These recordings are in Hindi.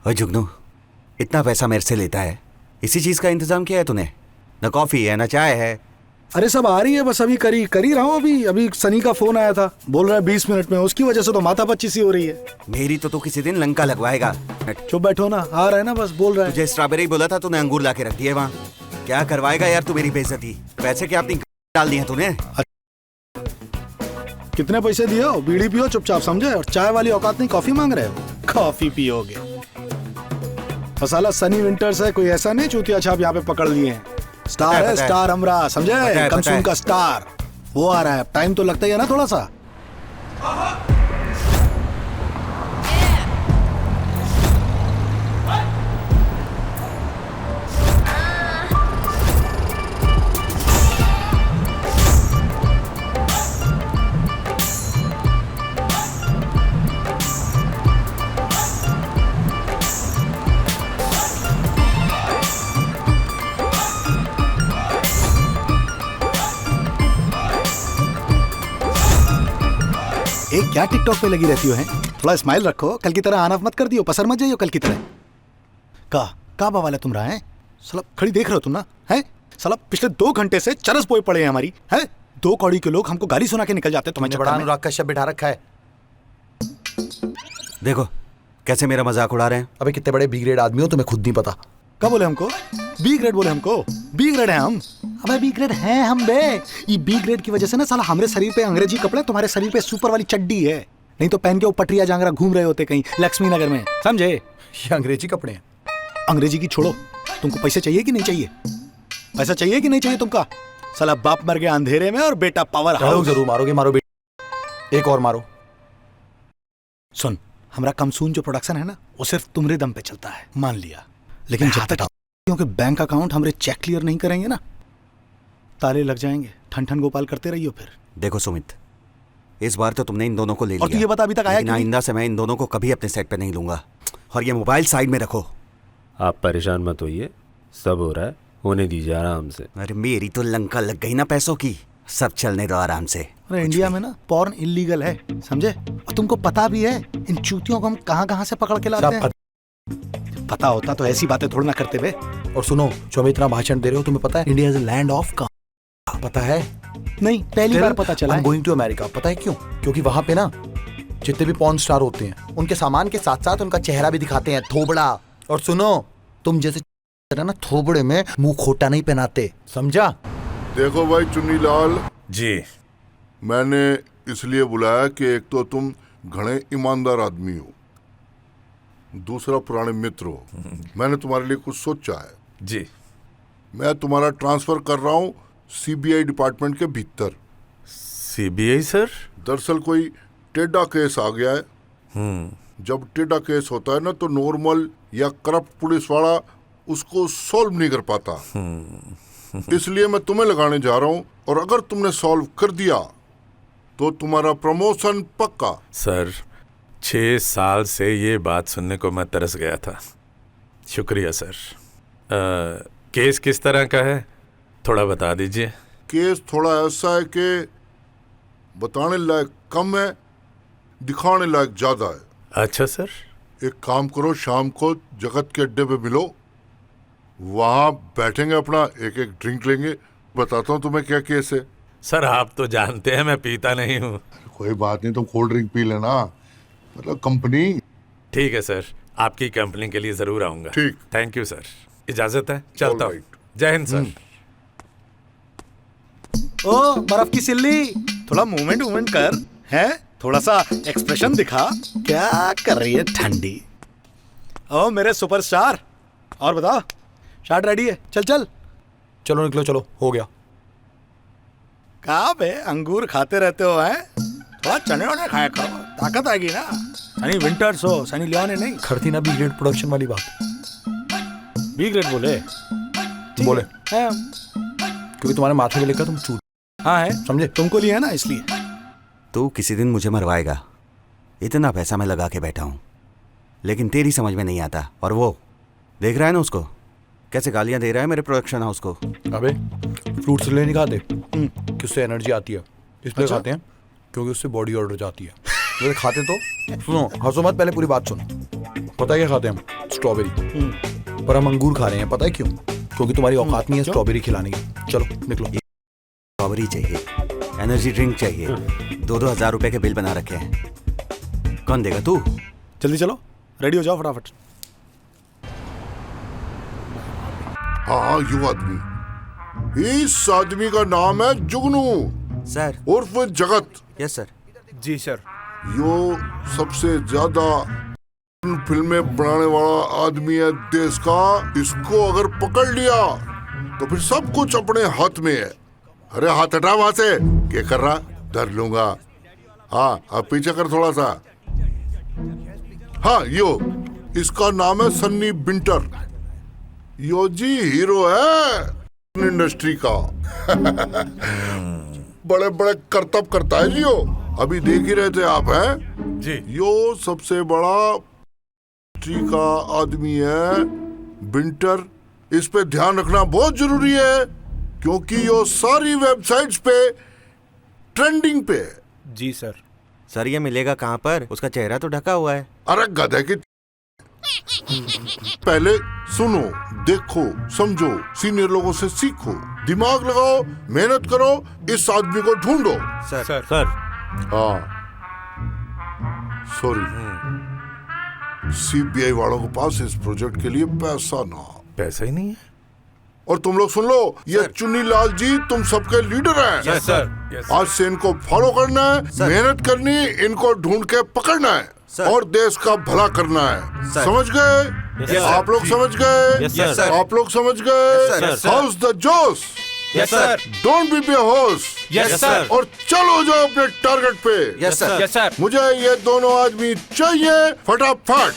ओए जुगनू, इतना पैसा मेरे से लेता है, इसी चीज का इंतजाम किया है तूने? न कॉफी है न चाय है। अरे सब आ रही है, बस अभी कर ही रहा हूँ। अभी सनी का फोन आया था, बोल रहा है 20 मिनट में। उसकी वजह से तो माथा पच्ची सी हो रही है। मेरी तो तू किसी दिन लंका लगवाएगा। चुप बैठो ना, आ रहा है ना, बस बोल रहा है। तुझे स्ट्रॉबेरी बोला था, तूने अंगूर ला के रख दिए वहाँ। क्या करवाएगा यार तू मेरी बेइज्जती? पैसे क्या अपनी डाल दिए तूने? कितने पैसे दिए हो? बीड़ी पियो चुपचाप, समझे? और चाय वाली औकात नहीं, कॉफी मांग रहे हो? कॉफी पियोगे? मसाला सनी विंटर्स है, कोई ऐसा नहीं चूतिया छाप यहाँ पे पकड़ लिए हैं। स्टार है, स्टार हमरा, समझे? कमसून का स्टार वो आ रहा है। टाइम तो लगता ही है ना थोड़ा सा। एक क्या टिकटॉक पे लगी रहती हो हैं? थोड़ा स्माइल रखो, कल की तरह आना मत कर दियो, पसर मत जाइयो कल की तरह। का बवाल है तुम रहा है? साला खड़ी देख रहे हो तुम ना? है साला पिछले 2 घंटे से चरस पोए पड़े हैं हमारी। है 2 कौड़ी के लोग हमको गाली सुना के निकल जाते हैं। तुम्हें बड़ा अनुराग का शब्द बिठा रखा है। देखो कैसे मेरा मजाक उड़ा रहे हैं। अबे कितने बड़े बी ग्रेड आदमी हो, तुम्हें खुद नहीं पता। क्या बोले हमको? बी ग्रेड बोले हमको? बी ग्रेड है हम? अबे बी ग्रेड हैं हम बे। ये बी ग्रेड की वजह से ना साला हमारे शरीर पे अंग्रेजी कपड़े, तुम्हारे शरीर पे सुपर वाली चड्डी है। नहीं तो पहन के वो पटरिया जांगरा घूम रहे होते कहीं लक्ष्मी नगर में, समझे? ये अंग्रेजी कपड़े हैं। अंग्रेजी की छोड़ो, तुमको पैसे चाहिए कि नहीं चाहिए? पैसा चाहिए कि नहीं चाहिए तुमका? साला बाप मर गया अंधेरे में और बेटा पावर हाउस। जरूर मारोगे, मारो बेटा, एक और मारो। सुन, हमारा कमसून जो प्रोडक्शन है ना, वो सिर्फ तुम्हारे दम पे चलता है, मान लिया। लेकिन जब तक क्योंकि बैंक अकाउंट हमारे चेक क्लियर नहीं करेंगे ना, ताले लग जाएंगे। ठन ठन गोपाल करते रहियो फिर। देखो सुमित, इस बार तो तुमने इन दोनों को ले लिया। और तू ये बता अभी तक आया क्यों? आइंदा से मैं इन दोनों को कभी अपने सेट पे नहीं लूंगा। और ये मोबाइल साइड में रखो। आप परेशान मत होइए, सब हो रहा है, होने दीजिए आराम से। अरे मेरी तो लंका लग गई ना पैसों की, सब चलने दो आराम से। अरे इंडिया में ना पॉर्न इलीगल है, समझे? और तुमको पता भी है इन चूतियों को हम कहाँ से पकड़ के लाते हैं। पता होता तो ऐसी बातें थोड़ी ना करते वे। और सुनो, जो हमें इतना भाषण दे रहे हो, तुम्हें पता है India is a land of का? पता है? नहीं, पहली बार पता चला। Going to America. पता है क्यों? क्योंकि वहां पे ना जितने भी पॉर्न स्टार होते हैं, उनके सामान के साथ साथ उनका चेहरा भी दिखाते हैं, थोबड़ा। और सुनो, तुम जैसे ना थोबड़े में मुंह खोटा नहीं पहनाते, समझा? देखो भाई चुन्नीलाल जी। मैंने इसलिए बुलाया कि एक तो तुम घणे ईमानदार आदमी हो, दूसरा पुराने मित्र हो। मैंने तुम्हारे लिए कुछ सोचा है। जी। मैं तुम्हारा ट्रांसफर कर रहा हूँ सीबीआई डिपार्टमेंट के भीतर। CBI sir? दरअसल कोई टेढ़ा केस आ गया है। जब टेढ़ा केस होता है ना, तो नॉर्मल या करप्ट पुलिस वाला उसको सॉल्व नहीं कर पाता। इसलिए मैं तुम्हें लगाने जा रहा हूँ, और अगर तुमने सॉल्व कर दिया तो तुम्हारा प्रमोशन पक्का। सर 6 साल से ये बात सुनने को मैं तरस गया था। शुक्रिया सर। केस किस तरह का है, थोड़ा बता दीजिए। केस थोड़ा ऐसा है कि बताने लायक कम है, दिखाने लायक ज्यादा है। अच्छा सर। एक काम करो, शाम को जगत के अड्डे पे मिलो, वहां बैठेंगे, अपना एक एक ड्रिंक लेंगे, बताता हूँ तुम्हें क्या केस है। सर आप तो जानते हैं मैं पीता नहीं हूँ। कोई बात नहीं, तुम कोल्ड ड्रिंक पी लेना, मतलब कंपनी। ठीक है सर, आपकी कंपनी के लिए जरूर आऊंगा। ठीक। थैंक यू सर, इजाजत है, चलता हूँ। Alright. जय हिंद सर। ओ बर्फ की सिल्ली, थोड़ा मूवमेंट कर, है थोड़ा सा एक्सप्रेशन दिखा। क्या कर रही है ठंडी? ओ मेरे सुपरस्टार, और बताओ, शार्ट रेडी है? चल चलो निकलो, चलो, हो गया। कहाँ बे अंगूर खाते रहते हो हैं? थोड़ा चने वने खाया करो, ताकत आएगी ना। सनी विंटर्स हो, सनी लियोन नहीं। खड़ती ना बी ग्रेड प्रोडक्शन वाली बात। बी ग्रेड बोले? बोले है, क्योंकि तुम्हारे माथे पे लिखा तुम चूत। हाँ है, समझे? तुमको लिया ना इसलिए। तू किसी दिन मुझे मरवाएगा, इतना पैसा मैं लगा के बैठा हूँ, लेकिन तेरी समझ में नहीं आता। और वो देख रहा है ना उसको, कैसे गालियां दे रहा है मेरे प्रोडक्शन हाउस को। अबे फ्रूट्स ले नहीं खाते कि उससे एनर्जी आती है, इसलिए अच्छा? खाते हैं क्योंकि उससे बॉडी ऑर्डर जाती है। वैसे खाते तो सुनो, हंसो मत, पहले पूरी बात सुनो। पता है क्या खाते हैं हम? स्ट्रॉबेरी, पर हम अंगूर खा रहे हैं, पता है क्यों? क्योंकि तुम्हारी औकात नहीं है स्ट्रॉबेरी खिलाने की। चलो निकलो। स्ट्रॉबेरी चाहिए, एनर्जी ड्रिंक चाहिए, 2-2 हज़ार रुपए के बिल बना रखे हैं। कौन देगा? तू? जल्दी चलो, रेडी हो जाओ फटाफट। हाँ, यू आदमी, इस आदमी का नाम है जुगनू सर। उर्फ जगत। Yes sir. जी सर। यो सबसे ज्यादा फिल्में बनाने वाला आदमी है देश का। इसको अगर पकड़ लिया तो फिर सब कुछ अपने हाथ में है। अरे हाथ हटा वहां से, क्या कर रहा? डर लूंगा। हाँ, अब पीछे कर थोड़ा सा। हाँ, यो इसका नाम है सन्नी बिंटर। यो जी हीरो है इंडस्ट्री का। बड़े बड़े करतब करता है जी यो। अभी देख ही रहे थे आप, हैं जी। यो सबसे बड़ा इंडस्ट्री का आदमी है बिंटर। इस पे ध्यान रखना बहुत जरूरी है, क्योंकि यो सारी वेबसाइट्स पे ट्रेंडिंग पे है। जी सर। सर ये मिलेगा कहाँ पर? उसका चेहरा तो ढका हुआ है। अरे गधे की पहले सुनो, देखो, समझो, सीनियर लोगों से सीखो, दिमाग लगाओ, मेहनत करो, इस आदमी को ढूंढो। सर। सर। हाँ, सॉरी, सीबीआई वालों के पास इस प्रोजेक्ट के लिए पैसा ना। पैसा ही नहीं है। और तुम लोग सुन लो, ये चुन्नी लाल जी तुम सबके लीडर हैं। Yes sir. आज से इनको फॉलो करना है, मेहनत करनी, इनको ढूंढ के पकड़ना है और देश का भला करना है। समझ गए? आप लोग समझ गए? Yes sir. आप लोग समझ गए? Yes, sir. हाउस द जोश। Yes sir. डोंट बी बेहोश। Yes sir. और चलो जाओ अपने टारगेट पे। Yes sir. Yes sir. मुझे ये दोनों आदमी चाहिए फटाफट।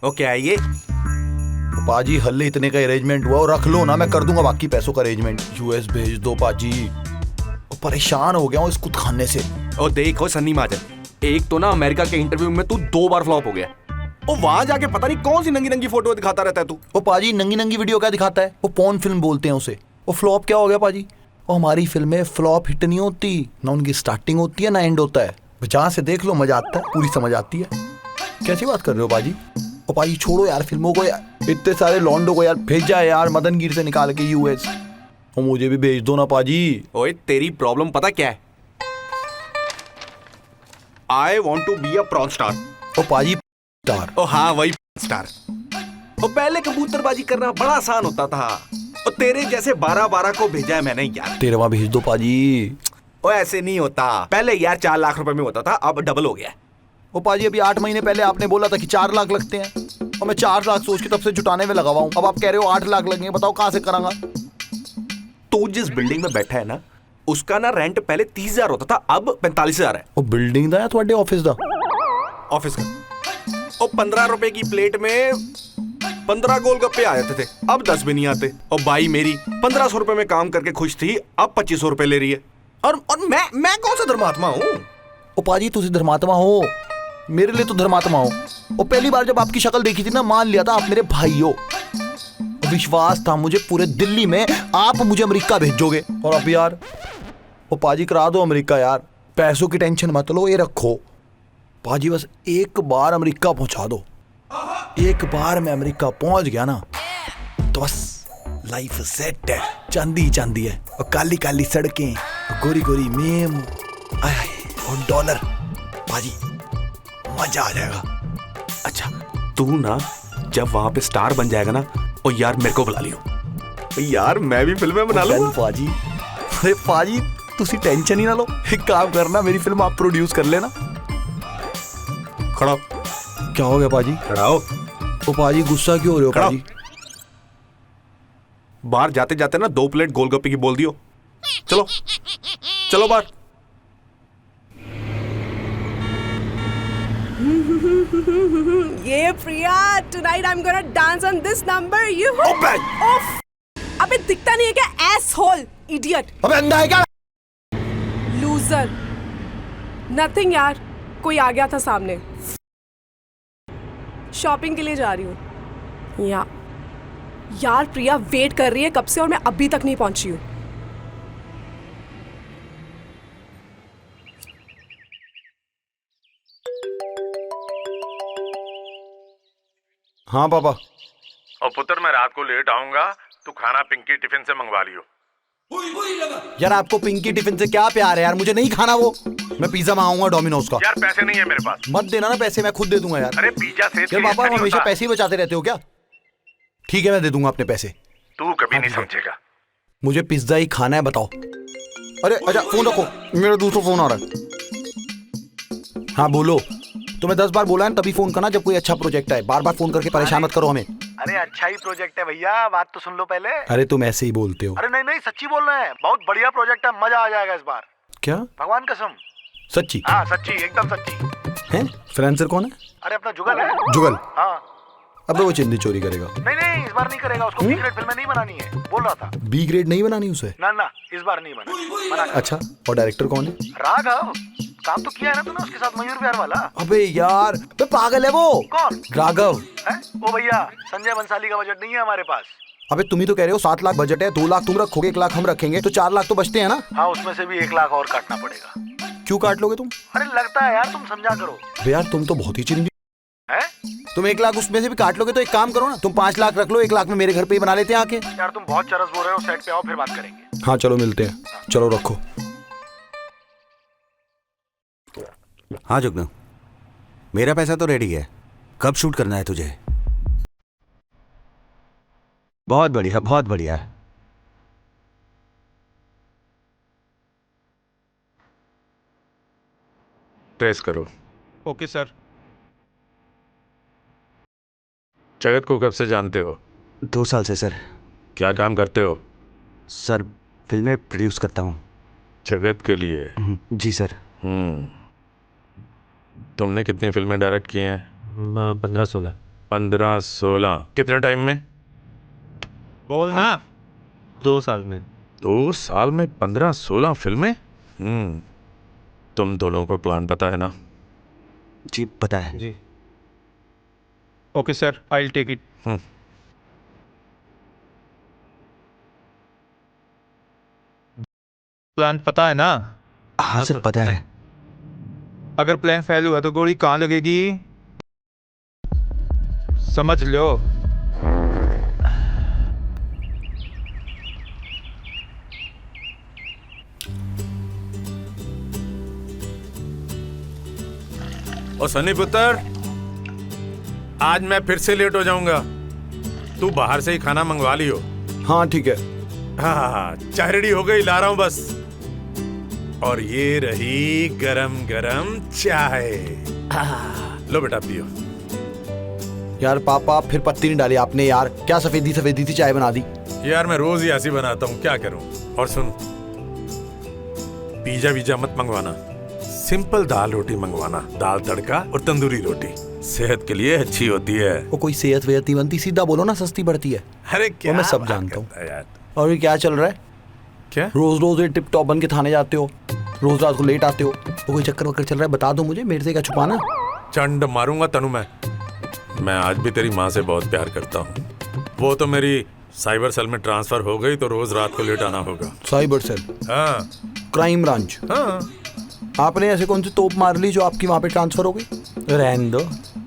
ओके आइए। पाजी हल्ले इतने का अरेंजमेंट हुआ, और रख लो ना, मैं कर दूंगा बाकी पैसों का अरेंजमेंट। यूएस भेज दो पाजी। परेशान हो गया हूँ इस कुछ खाने से। और देखो सन्नी महाजन, एक तो ना अमेरिका के इंटरव्यू में तू 2 बार फ्लॉप हो गया। और वहां जाके पता नहीं कौन सी नंगी नंगी फोटो दिखाता रहता है तू। वो पाजी नंगी नंगी वीडियो क्या दिखाता है? वो पॉर्न फिल्म बोलते हैं उसे। वो फ्लॉप क्या हो गया पाजी? वो हमारी फिल्में फ्लॉप हिट नहीं होती, ना उनकी स्टार्टिंग होती है ना एंड होता है। जहाँ से देख लो मजा आता है, पूरी समझ आती है। कैसी बात कर रहे हो पाजी? ओ पाजी छोड़ो यार फिल्मों को यार, इतने सारे लॉन्डो को यार भेजा है यार मदनगीर से निकाल के यूएस। और मुझे भी भेज दो ना पाजी। ओए तेरी प्रॉब्लम पता क्या है? I want to be a porn star. ओ पाजी स्टार। ओ हाँ वही स्टार। और पहले कबूतरबाजी करना बड़ा आसान होता था, और तेरे जैसे 12 को भेजा है मैंने यार। तेरे वहां भेज दो पाजी। ओ ऐसे नहीं होता, पहले यार 4 लाख रुपए में होता था, अब डबल हो गया। ओ पाजी अभी 8 महीने पहले आपने बोला था कि 4 लाख लगते हैं, और मैं 4 लाख सोच के तब से जुटाने में लगा हुआ हूं। अब आप कह रहे हो 8 लाख लगेंगे, बताओ कहां से करांगा? तू जिस बिल्डिंग में बैठा है ना, उसका ना रेंट पहले 30,000 होता था, अब 45,000 है। ओ बिल्डिंग दा या थोड़े ऑफिस दा? ऑफिस का। और 15 रुपए की प्लेट में 15 गोलगप्पे आ जाते थे, अब 10 भी नहीं आते। और भाई मेरी 1500 रुपए में काम करके खुश थी, अब 2500 रुपए ले रही है। और मैं कौन सा धर्मात्मा हूँ? ओ पाजी तुझे धर्मात्मा हो, मेरे लिए तो धर्मात्मा हो। और पहली बार जब आपकी शक्ल देखी थी ना, मान लिया था आप मेरे भाई हो। विश्वास था मुझे पूरे दिल्ली में आप मुझे अमेरिका भेजोगे। और अब यार ओ पाजी करा दो अमेरिका यार, पैसों की टेंशन मत लो, ये रखो पाजी, बस एक बार अमेरिका पहुंचा दो। एक बार मैं अमेरिका पहुंच गया ना तो बस लाइफ सेट है। चांदी चांदी है, और काली काली सड़कें, गोरी गोरी मेम, आय और डॉलर। पाजी मजा आ जाएगा। अच्छा तू ना जब वहां पे स्टार बन जाएगा ना, और यार मेरे को बुला लियो यार, मैं भी फिल्में बना लूंगा। पाजी अरे पाजी तुसी टेंशन ही ना लो, एक काम करना, मेरी फिल्म आप प्रोड्यूस कर लेना। खड़ा क्या हो गया पाजी? खड़ा हो। ओ पाजी गुस्सा क्यों हो रहे हो खड़ा हो। पाजी? बाहर जाते जाते ना 2 प्लेट गोलगप्पे की बोल दियो। चलो चलो बाहर। Yeah, Priya, tonight I'm gonna dance on this number. You. Off. अबे दिखता नहीं है क्या? Asshole, idiot, अबे अंधा है क्या? loser. Nothing यार, कोई आ गया था सामने। शॉपिंग के लिए जा रही हूँ। यार प्रिया वेट कर रही है कब से, और मैं अभी तक नहीं पहुंची हूँ। हाँ पापा। और पुत्र मैं रात को लेट आऊंगा, तू खाना पिंकी टिफिन से मंगवा लियो। यार आपको पिंकी टिफिन से क्या प्यार है यार, मुझे नहीं खाना वो। मैं पिज्जा मंगाऊंगा डोमिनोज का। यार पैसे नहीं है मेरे पास। मत देना ना पैसे, मैं खुद दे दूंगा यार। अरे पिज्जा से यार पापा हमेशा पैसे ही बचाते रहते हो क्या? ठीक है मैं दे दूंगा अपने पैसे। तू कभी नहीं समझेगा। मुझे पिज्जा ही खाना है, बताओ। अरे अच्छा फोन रखो, मेरा दूसरा फोन आ रहा है। हाँ बोलो। तुम्हें 10 बार बोला है तभी फोन करना जब कोई अच्छा प्रोजेक्ट है, बार बार फोन करके परेशान मत करो हमें। अरे अच्छा ही प्रोजेक्ट है भैया, बात तो सुन लो पहले। अरे तुम ऐसे ही बोलते हो। अरे नहीं नहीं सच्ची बोल रहे हैं, बहुत बढ़िया प्रोजेक्ट है, मजा आ जाएगा इस बार। क्या? भगवान कसम। सच्ची? हाँ सच्ची, एकदम सच्ची। है? फ्रांसर कौन है? अरे अपना जुगल है। जुगल? हाँ। अब वो चिंदी चोरी करेगा। नहीं नहीं इस बार नहीं करेगा, उसको बी ग्रेड फिल्में नहीं बनानी है, बोल रहा था। बी ग्रेड नहीं बनानी उसे? ना ना इस बार नहीं बना। अच्छा और डायरेक्टर कौन है? राघव, काम तो किया है ना तूने उसके साथ मयूर प्यार वाला। अबे यार बे पागल है वो। कौन? राघव है? ओ भैया संजय बंसाली का बजट नहीं है हमारे पास। अबे तुम ही तो कह रहे हो 7 लाख बजट है, 2 लाख तुम रखोगे, 1 लाख हम रखेंगे, तो 4 लाख तो बचते हैं ना। हाँ उसमें से भी 1 लाख और काटना पड़ेगा। क्यों काट लोगे तुम? अरे लगता है यार, तुम समझा करो। बे यार तुम तो बहुत ही चिंदी है। तुम 1 लाख उसमें से भी काट लोगे तो एक काम करो ना, तुम 5 लाख रख लो, 1 लाख में मेरे घर पे ही बना लेते हैं आके। यार तुम बहुत चरस बोल रहे हो, सेट पे आओ फिर बात करेंगे। हाँ चलो मिलते हैं, चलो रखो। हाँ जुगनू, मेरा पैसा तो रेडी है, कब शूट करना है तुझे? बहुत बढ़िया बहुत बढ़िया। ट्रेस करो। Okay sir. जगत को कब से जानते हो? 2 साल से सर। क्या काम करते हो? सर फिल्में प्रोड्यूस करता हूँ। जगत के लिए? जी सर। तुमने कितनी फिल्में डायरेक्ट की हैं? 15-16। 15-16। कितने टाइम में? बोल ना। 2 साल में। 2 साल में 15-16 फिल्में? तुम दोनों को प्लान पता है ना? जी पता है। जी। Okay sir, I will take it. Plan पता है ना? हाँ सर पता है। अगर प्लान फेल हुआ तो गोली कहाँ लगेगी समझ लो। और सनी पुत्र, आज मैं फिर से लेट हो जाऊंगा, तू बाहर से ही खाना मंगवा लियो। हाँ ठीक है। हाँ चाय रेडी हो गई, ला रहा हूं बस। और ये रही गरम गरम चाय। लो बेटा पियो। यार पापा फिर पत्ती नहीं डाली आपने यार, क्या सफेदी सफेदी सी चाय बना दी। यार मैं रोज ही ऐसी बनाता हूँ, क्या करूँ। और सुन, पिज्जा वीजा मत मंगवाना, सिंपल दाल रोटी मंगवाना, दाल तड़का और तंदूरी रोटी, सेहत के लिए अच्छी होती है। वो कोई सेहत वेहत नहीं बनती, सीधा बोलो ना सस्ती पड़ती है। अरे क्या मैं सब बात जानता हूँ करता है यार। और ये क्या चल रहा है? क्या रोज रोज ये टिप टॉप बन के थाने जाते हो, रोज रात को लेट आते हो, वो कोई चक्कर वक्कर चल रहा है? बता दो मुझे, मेरे से क्या छुपाना। चंड मारूंगा तनु मैं आज भी तेरी माँ से बहुत प्यार करता हूँ। वो तो मेरी साइबर सेल में ट्रांसफर हो गई तो रोज रात को लेट आना होगा। Cyber cell? हाँ क्राइम ब्रांच? हाँ। आपने ऐसे कौन सी तोप मार ली जो आपकी वहां पे ट्रांसफर हो गई? रहने दो।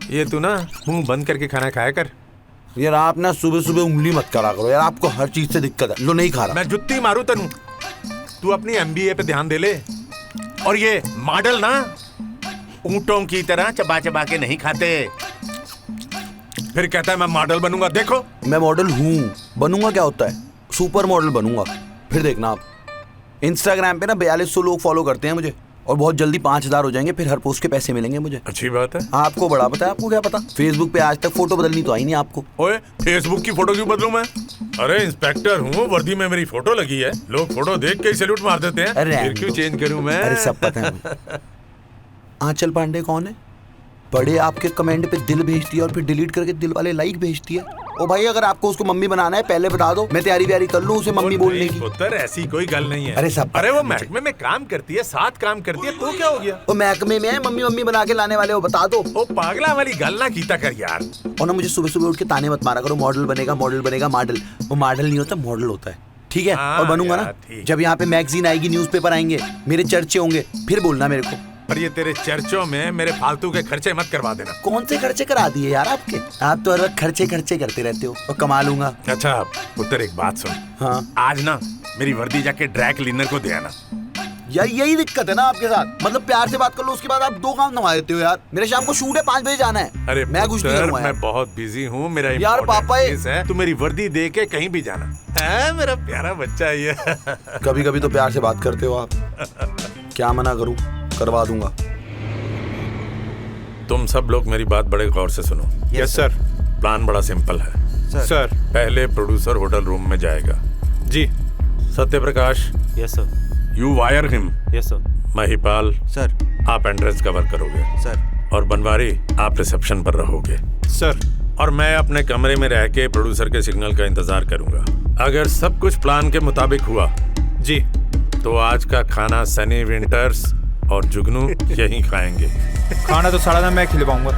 ये तू ना मुंह बंद करके खाना खाया कर। यार आप ना सुबह सुबह उंगली मत करा करो यार, आपको हर चीज से दिक्कत है। लो नहीं खा रहा। मैं जुत्ती मारू तनु, तू अपनी MBA पे ध्यान दे ले। और ये मॉडल ना ऊंटों की तरह चबा चबा के नहीं खाते, फिर कहता है मैं मॉडल बनूंगा। देखो मैं मॉडल हूँ, बनूंगा क्या होता है? सुपर मॉडल बनूंगा, फिर देखना आप। इंस्टाग्राम पे ना 4200 लोग फॉलो करते हैं मुझे, और बहुत जल्दी 5000 हो जाएंगे, फिर हर पोस्ट के पैसे मिलेंगे मुझे। अच्छी बात है। आपको बड़ा पता है, आपको क्या पता? फेसबुक पे आज तक फोटो बदलनी तो आई नहीं आपको। ओए फेसबुक की फोटो क्यों बदलूं मैं? अरे इंस्पेक्टर हूँ, वर्दी में मेरी फोटो लगी है, लोग फोटो देख के ही सैल्यूट मार देते हैं। अरे फिर क्यों चेंज करूं मैं? अरे सब पता है। आंचल पांडे कौन है? बड़े आपके कमेंट पे दिल भेजती है और फिर डिलीट करके दिल वाले लाइक भेजती है। ओ भाई अगर आपको उसको मम्मी बनाना है पहले बता दो, मैं तैयारी व्यारी कर लूं उसे मम्मी बोलने की। पुत्र ऐसी कोई गल नहीं है। अरे सब अरे वो महकमे में काम करती है, साथ काम करती है, तो क्या हो गया? वो महकमे में है, मम्मी मम्मी बना के लाने वाले हो, बता दो। ओ पागला वाली गल ना कीता कर यार। और ना मुझे सुबह सुबह उठ के ताने मत मारा करो, मॉडल बनेगा मॉडल बनेगा। मॉडल वो मॉडल नहीं होता, मॉडल होता है, ठीक है? और बनूंगा ना, जब यहाँ पे मैगजीन आएगी, न्यूज़पेपर आएंगे, मेरे चर्चे होंगे, फिर बोलना मेरे को। और ये तेरे चर्चों में मेरे फालतू के खर्चे मत करवा देना। कौन से खर्चे करा दिए यार आपके? आप तो हर वक्त खर्चे खर्चे करते रहते हो और कमा लूंगा। अच्छा पुत्र एक बात सुन। हाँ आज ना मेरी वर्दी जाके ड्राई क्लीनर को दे आना। यार यही दिक्कत है ना आपके साथ, मतलब प्यार से बात कर लो उसके बाद आप दो काम नवा देते हो यार। मेरे शाम को शूट है 5 बजे जाना है। अरे मैं कुछ नहीं करूंगा मैं बहुत बिजी हूँ, मेरा यार important पापा case है। तू मेरी वर्दी दे के कहीं भी जाना है, मेरा प्यारा बच्चा ये। कभी कभी तो प्यार से बात करते हो आप। क्या मना करूं, करवा दूंगा। तुम सब लोग मेरी बात बड़े गौर से सुनो। Yes sir. प्लान बड़ा सिंपल है सर। पहले प्रोड्यूसर होटल रूम में जाएगा। जी। Satya Prakash yes sir. You wire him. Yes sir. Mahipal sir. आप एंट्रेंस कवर करोगे सर। और बनवारी आप रिसेप्शन पर रहोगे सर। और मैं अपने कमरे में रह के प्रोड्यूसर के सिग्नल का इंतजार करूंगा। अगर सब कुछ प्लान के मुताबिक हुआ जी तो आज का खाना सनी विंटर्स और जुगनू यहीं खाएंगे। खाना तो सारा ना मैं खिलवाऊंगा,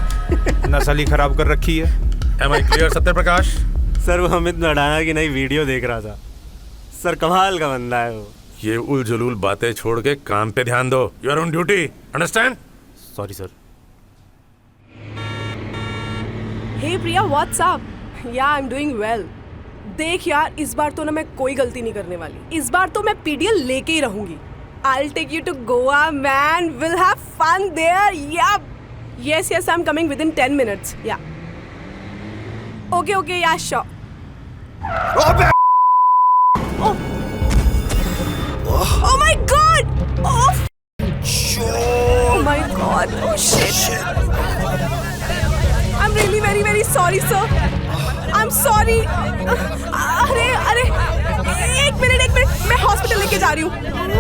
नस्ल ही खराब कर रखी है। M I clear Satya Prakash? Sir वो अमित नडाना की नई वीडियो देख रहा था सर, कमाल का बंदा है वो। ये उल जुलूल बातें छोड़ के काम पे ध्यान दो। You are on duty, understand? Sorry sir. Hey Priya, what's up? Yeah I am doing well. देख यार, इस बार तो ना मैं कोई गलती नहीं करने वाली। इस बार तो मैं पीडीएल लेके ही रहूंगी। I'll take you to Goa, man. We'll have fun there. Yeah. Yes, I'm coming within 10 minutes. Yeah. Okay, yeah, sure. Oh. Oh my God! Oh. Oh my God! Oh shit! I'm really very, very sorry, sir. I'm sorry. अरे एक मिनट मैं हॉस्पिटल लेके जा रही हूँ।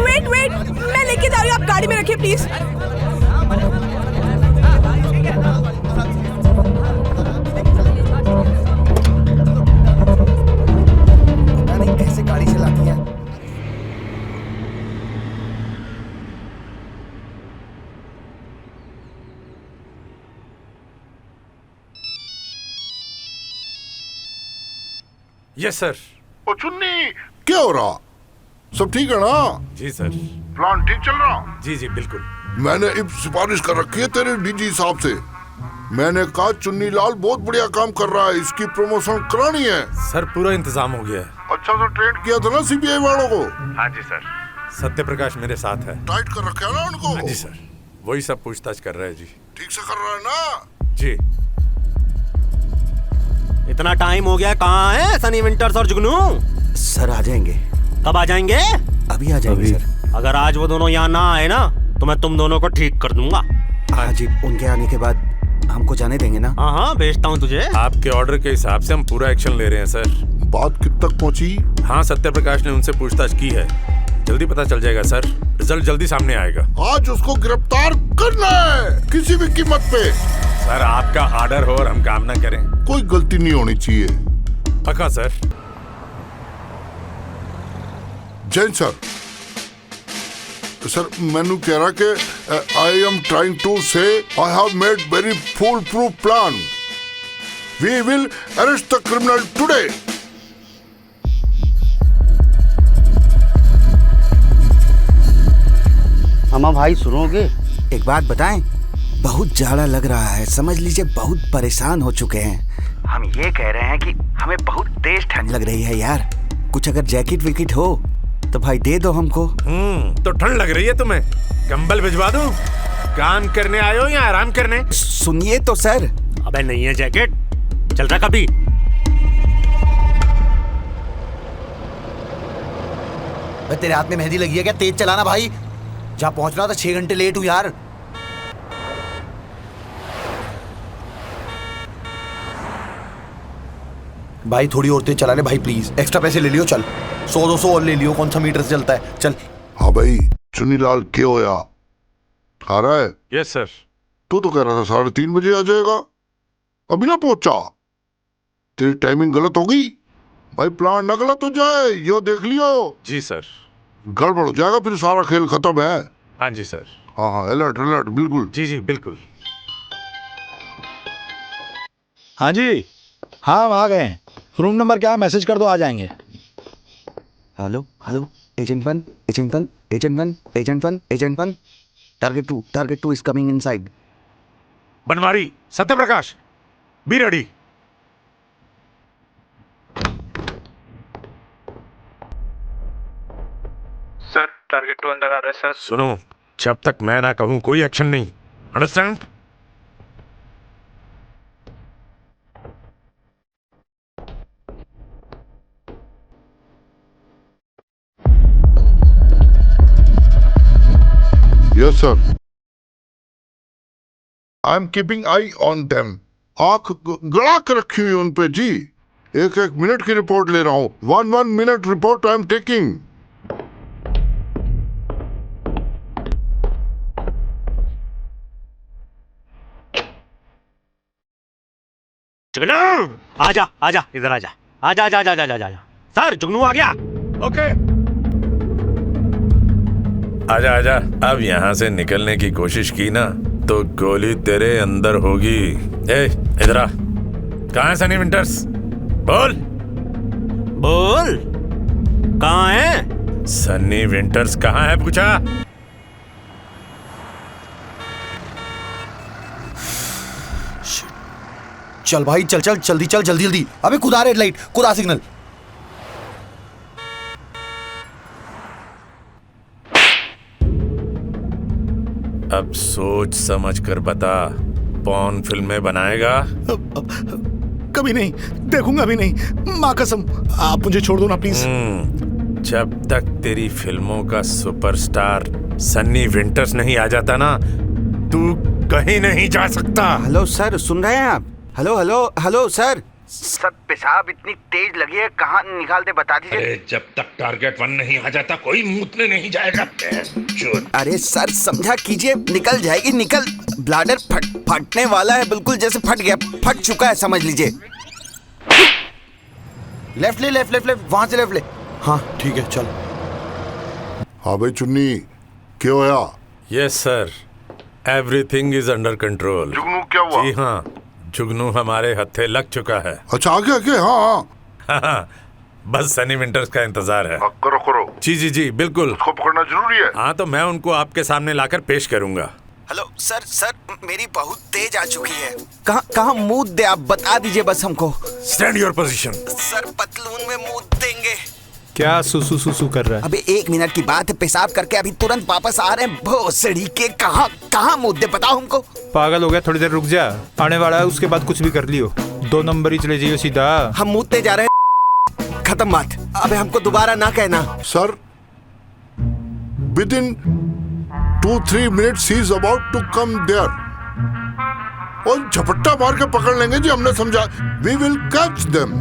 वेट मैं लेके जा रही हूँ, आप गाड़ी में रखिए प्लीज। कैसे गाड़ी चलाती है? Yes sir. ओ चुन्नी, क्या हो रहा? सब ठीक है ना? जी सर। प्लान ठीक चल रहा? जी बिल्कुल। मैंने अब सिफारिश कर रखी है तेरे डीजी साहब से। मैंने कहा चुन्नी लाल बहुत बढ़िया काम कर रहा है, इसकी प्रमोशन करानी है। सर पूरा इंतजाम हो गया है। अच्छा से ट्रेन किया था ना सीबीआई वालों को? हाँ जी सर। सत्य प्रकाश मेरे साथ है। टाइट कर रखा है ना उनको? हाँ जी सर, वही सब पूछताछ कर रहे हैं जी। ठीक से कर रहा है ना? जी। इतना टाइम हो गया, कहाँ है सनी विंटर्स और जुगनू? सर आ जाएंगे। कब आ जाएंगे? अभी आ जाएंगे सर। अगर आज वो दोनों यहाँ ना आए ना तो मैं तुम दोनों को ठीक कर दूंगा। हाँ जी, उनके आने के बाद हमको जाने देंगे ना? हाँ भेजता हूँ तुझे। आपके ऑर्डर के हिसाब से हम पूरा एक्शन ले रहे हैं सर। बात कित तक पहुंची? हाँ, सत्य प्रकाश ने उनसे पूछताछ की है, जल्दी पता चल जाएगा सर। रिजल्ट जल्दी सामने आएगा। आज उसको गिरफ्तार करना है किसी भी कीमत पे। सर आपका ऑर्डर हो और हम काम ना करें? कोई गलती नहीं होनी चाहिए। पक्का सर? जैन सर, सर मैनू कह रहा कि I am trying to say I have made very foolproof plan. We will arrest the criminal today. अम्मा भाई सुनोगे? एक बात बताएं, बहुत जाड़ा लग रहा है, समझ लीजिए बहुत परेशान हो चुके हैं। हम ये कह रहे हैं कि हमें बहुत तेज ठंड लग रही है यार। कुछ अगर जैकेट विकेट हो तो भाई दे दो हमको। तो ठंड लग रही है तुम्हें? कंबल भिजवा दूं? काम करने आए हो या आराम करने? सुनिए तो सर। अबे नहीं है जैकेट, चल रहा कभी? तेरे हाथ में मेहंदी लगी है क्या? तेज चलाना भाई, जहाँ पहुंचना था 6 घंटे लेट हूँ यार। भाई थोड़ी और तेज चला ले भाई प्लीज, एक्स्ट्रा पैसे ले लियो। चल 100-200 और ले लियो, कौन सा मीटर से चलता है। चल। हाँ भाई, चुन्नीलाल क्या होया? आ रहा है? Yes sir. तू तो कह रहा था 3:30 बजे आ जाएगा, अभी ना पहुंचा। तेरी टाइमिंग गलत हो गई भाई, प्लान ना गलत हो जाए, यो देख लियो। जी सर। गड़बड़ हो जाएगा फिर सारा खेल खत्म है। हाँ जी सर। हाँ अलर्ट अलर्ट बिल्कुल। जी बिल्कुल। हाँ जी, हाँ हम आ गए हैं। रूम नंबर क्या? मैसेज कर दो, आ जाएंगे। Hello agent one, agent one, agent one, agent one, agent one. Target two is coming inside. Banwari, Satyaprakash, be ready. Sir target 2 अंदर आ रहा है सर। सुनो, जब तक मैं ना कहूं कोई एक्शन नहीं, understand? Yes sir, I am keeping I on them. आंख गड़ा कर रखी हुई उन पे जी। एक एक मिनट की रिपोर्ट ले रहा हूँ। 1 minute report I am taking. जुगनू, आजा आजा इधर आजा, आजा आजा आजा आजा आजा। सर जुगनू आ गया। ओके, आजा आजा। अब यहाँ से निकलने की कोशिश की ना तो गोली तेरे अंदर होगी। ए, इधर आ। कहाँ है सनी विंटर्स? बोल बोल, कहाँ है? सनी विंटर्स कहाँ है पूछा? चल भाई चल चल, जल्दी चल, जल्दी जल्दी। अबे खुदा रेड लाइट, खुदा सिग्नल। अब सोच समझ कर बता, पॉर्न फिल्में बनाएगा? कभी नहीं, देखूंगा भी नहीं, माँ कसम। आप मुझे छोड़ दो ना प्लीज। जब तक तेरी फिल्मों का सुपरस्टार सन्नी विंटर्स नहीं आ जाता ना, तू कहीं नहीं जा सकता। हेलो सर, सुन रहे हैं आप? Hello hello hello sir. Sir पेशाब इतनी तेज लगी है, कहाँ निकाल दे बता दीजिए। अरे जब तक टारगेट 1 नहीं आ जाता कोई मूतने नहीं जाएगा। अरे सर समझा कीजिए, निकल जाएगी, निकल। ब्लाडर फटने वाला है, बिल्कुल जैसे फट गया, फट चुका है समझ लीजिए। लेफ्ट ले, लेफ्ट लेफ्ट लेफ्ट, वहां से लेफ्ट ले। हाँ ठीक है चल। हाँ भाई चुन्नी, क्या होया? Yes sir, everything is under control. जुगनू क्या हुआ? जी हाँ, जुगनू हमारे हत्थे लग चुका है। अच्छा आगे आगे। हाँ हाँ, बस सनी विंटर्स का इंतजार है। करो करो। जी जी जी बिल्कुल। उसको पकड़ना जरूरी है। हाँ तो मैं उनको आपके सामने लाकर पेश करूंगा। हेलो सर, सर मेरी बहुत तेज आ चुकी है। कहाँ कहाँ मुंह दे आप बता दीजिए बस हमको। Stand your position. सर पतलून में मुंह देंगे। क्या सुसु सुसु कर रहा है? अबे 1 मिनट की बात है, पेशाब करके अभी तुरंत वापस आ रहे हैं। भोसड़ी के, कहाँ कहाँ मुद्दे बताओ हमको। पागल हो गया, थोड़ी देर रुक जा, आने वाला है, उसके बाद कुछ भी कर लियो। 2 नंबर ही चले जाइयो सीधा। हम मुद्दे जा रहे हैं, खत्म बात। अबे हमको दोबारा ना कहना। Sir within 2-3 minutes he is about to come there। और झपट्टा मार के पकड़ लेंगे जी, हमने समझा। We will catch them।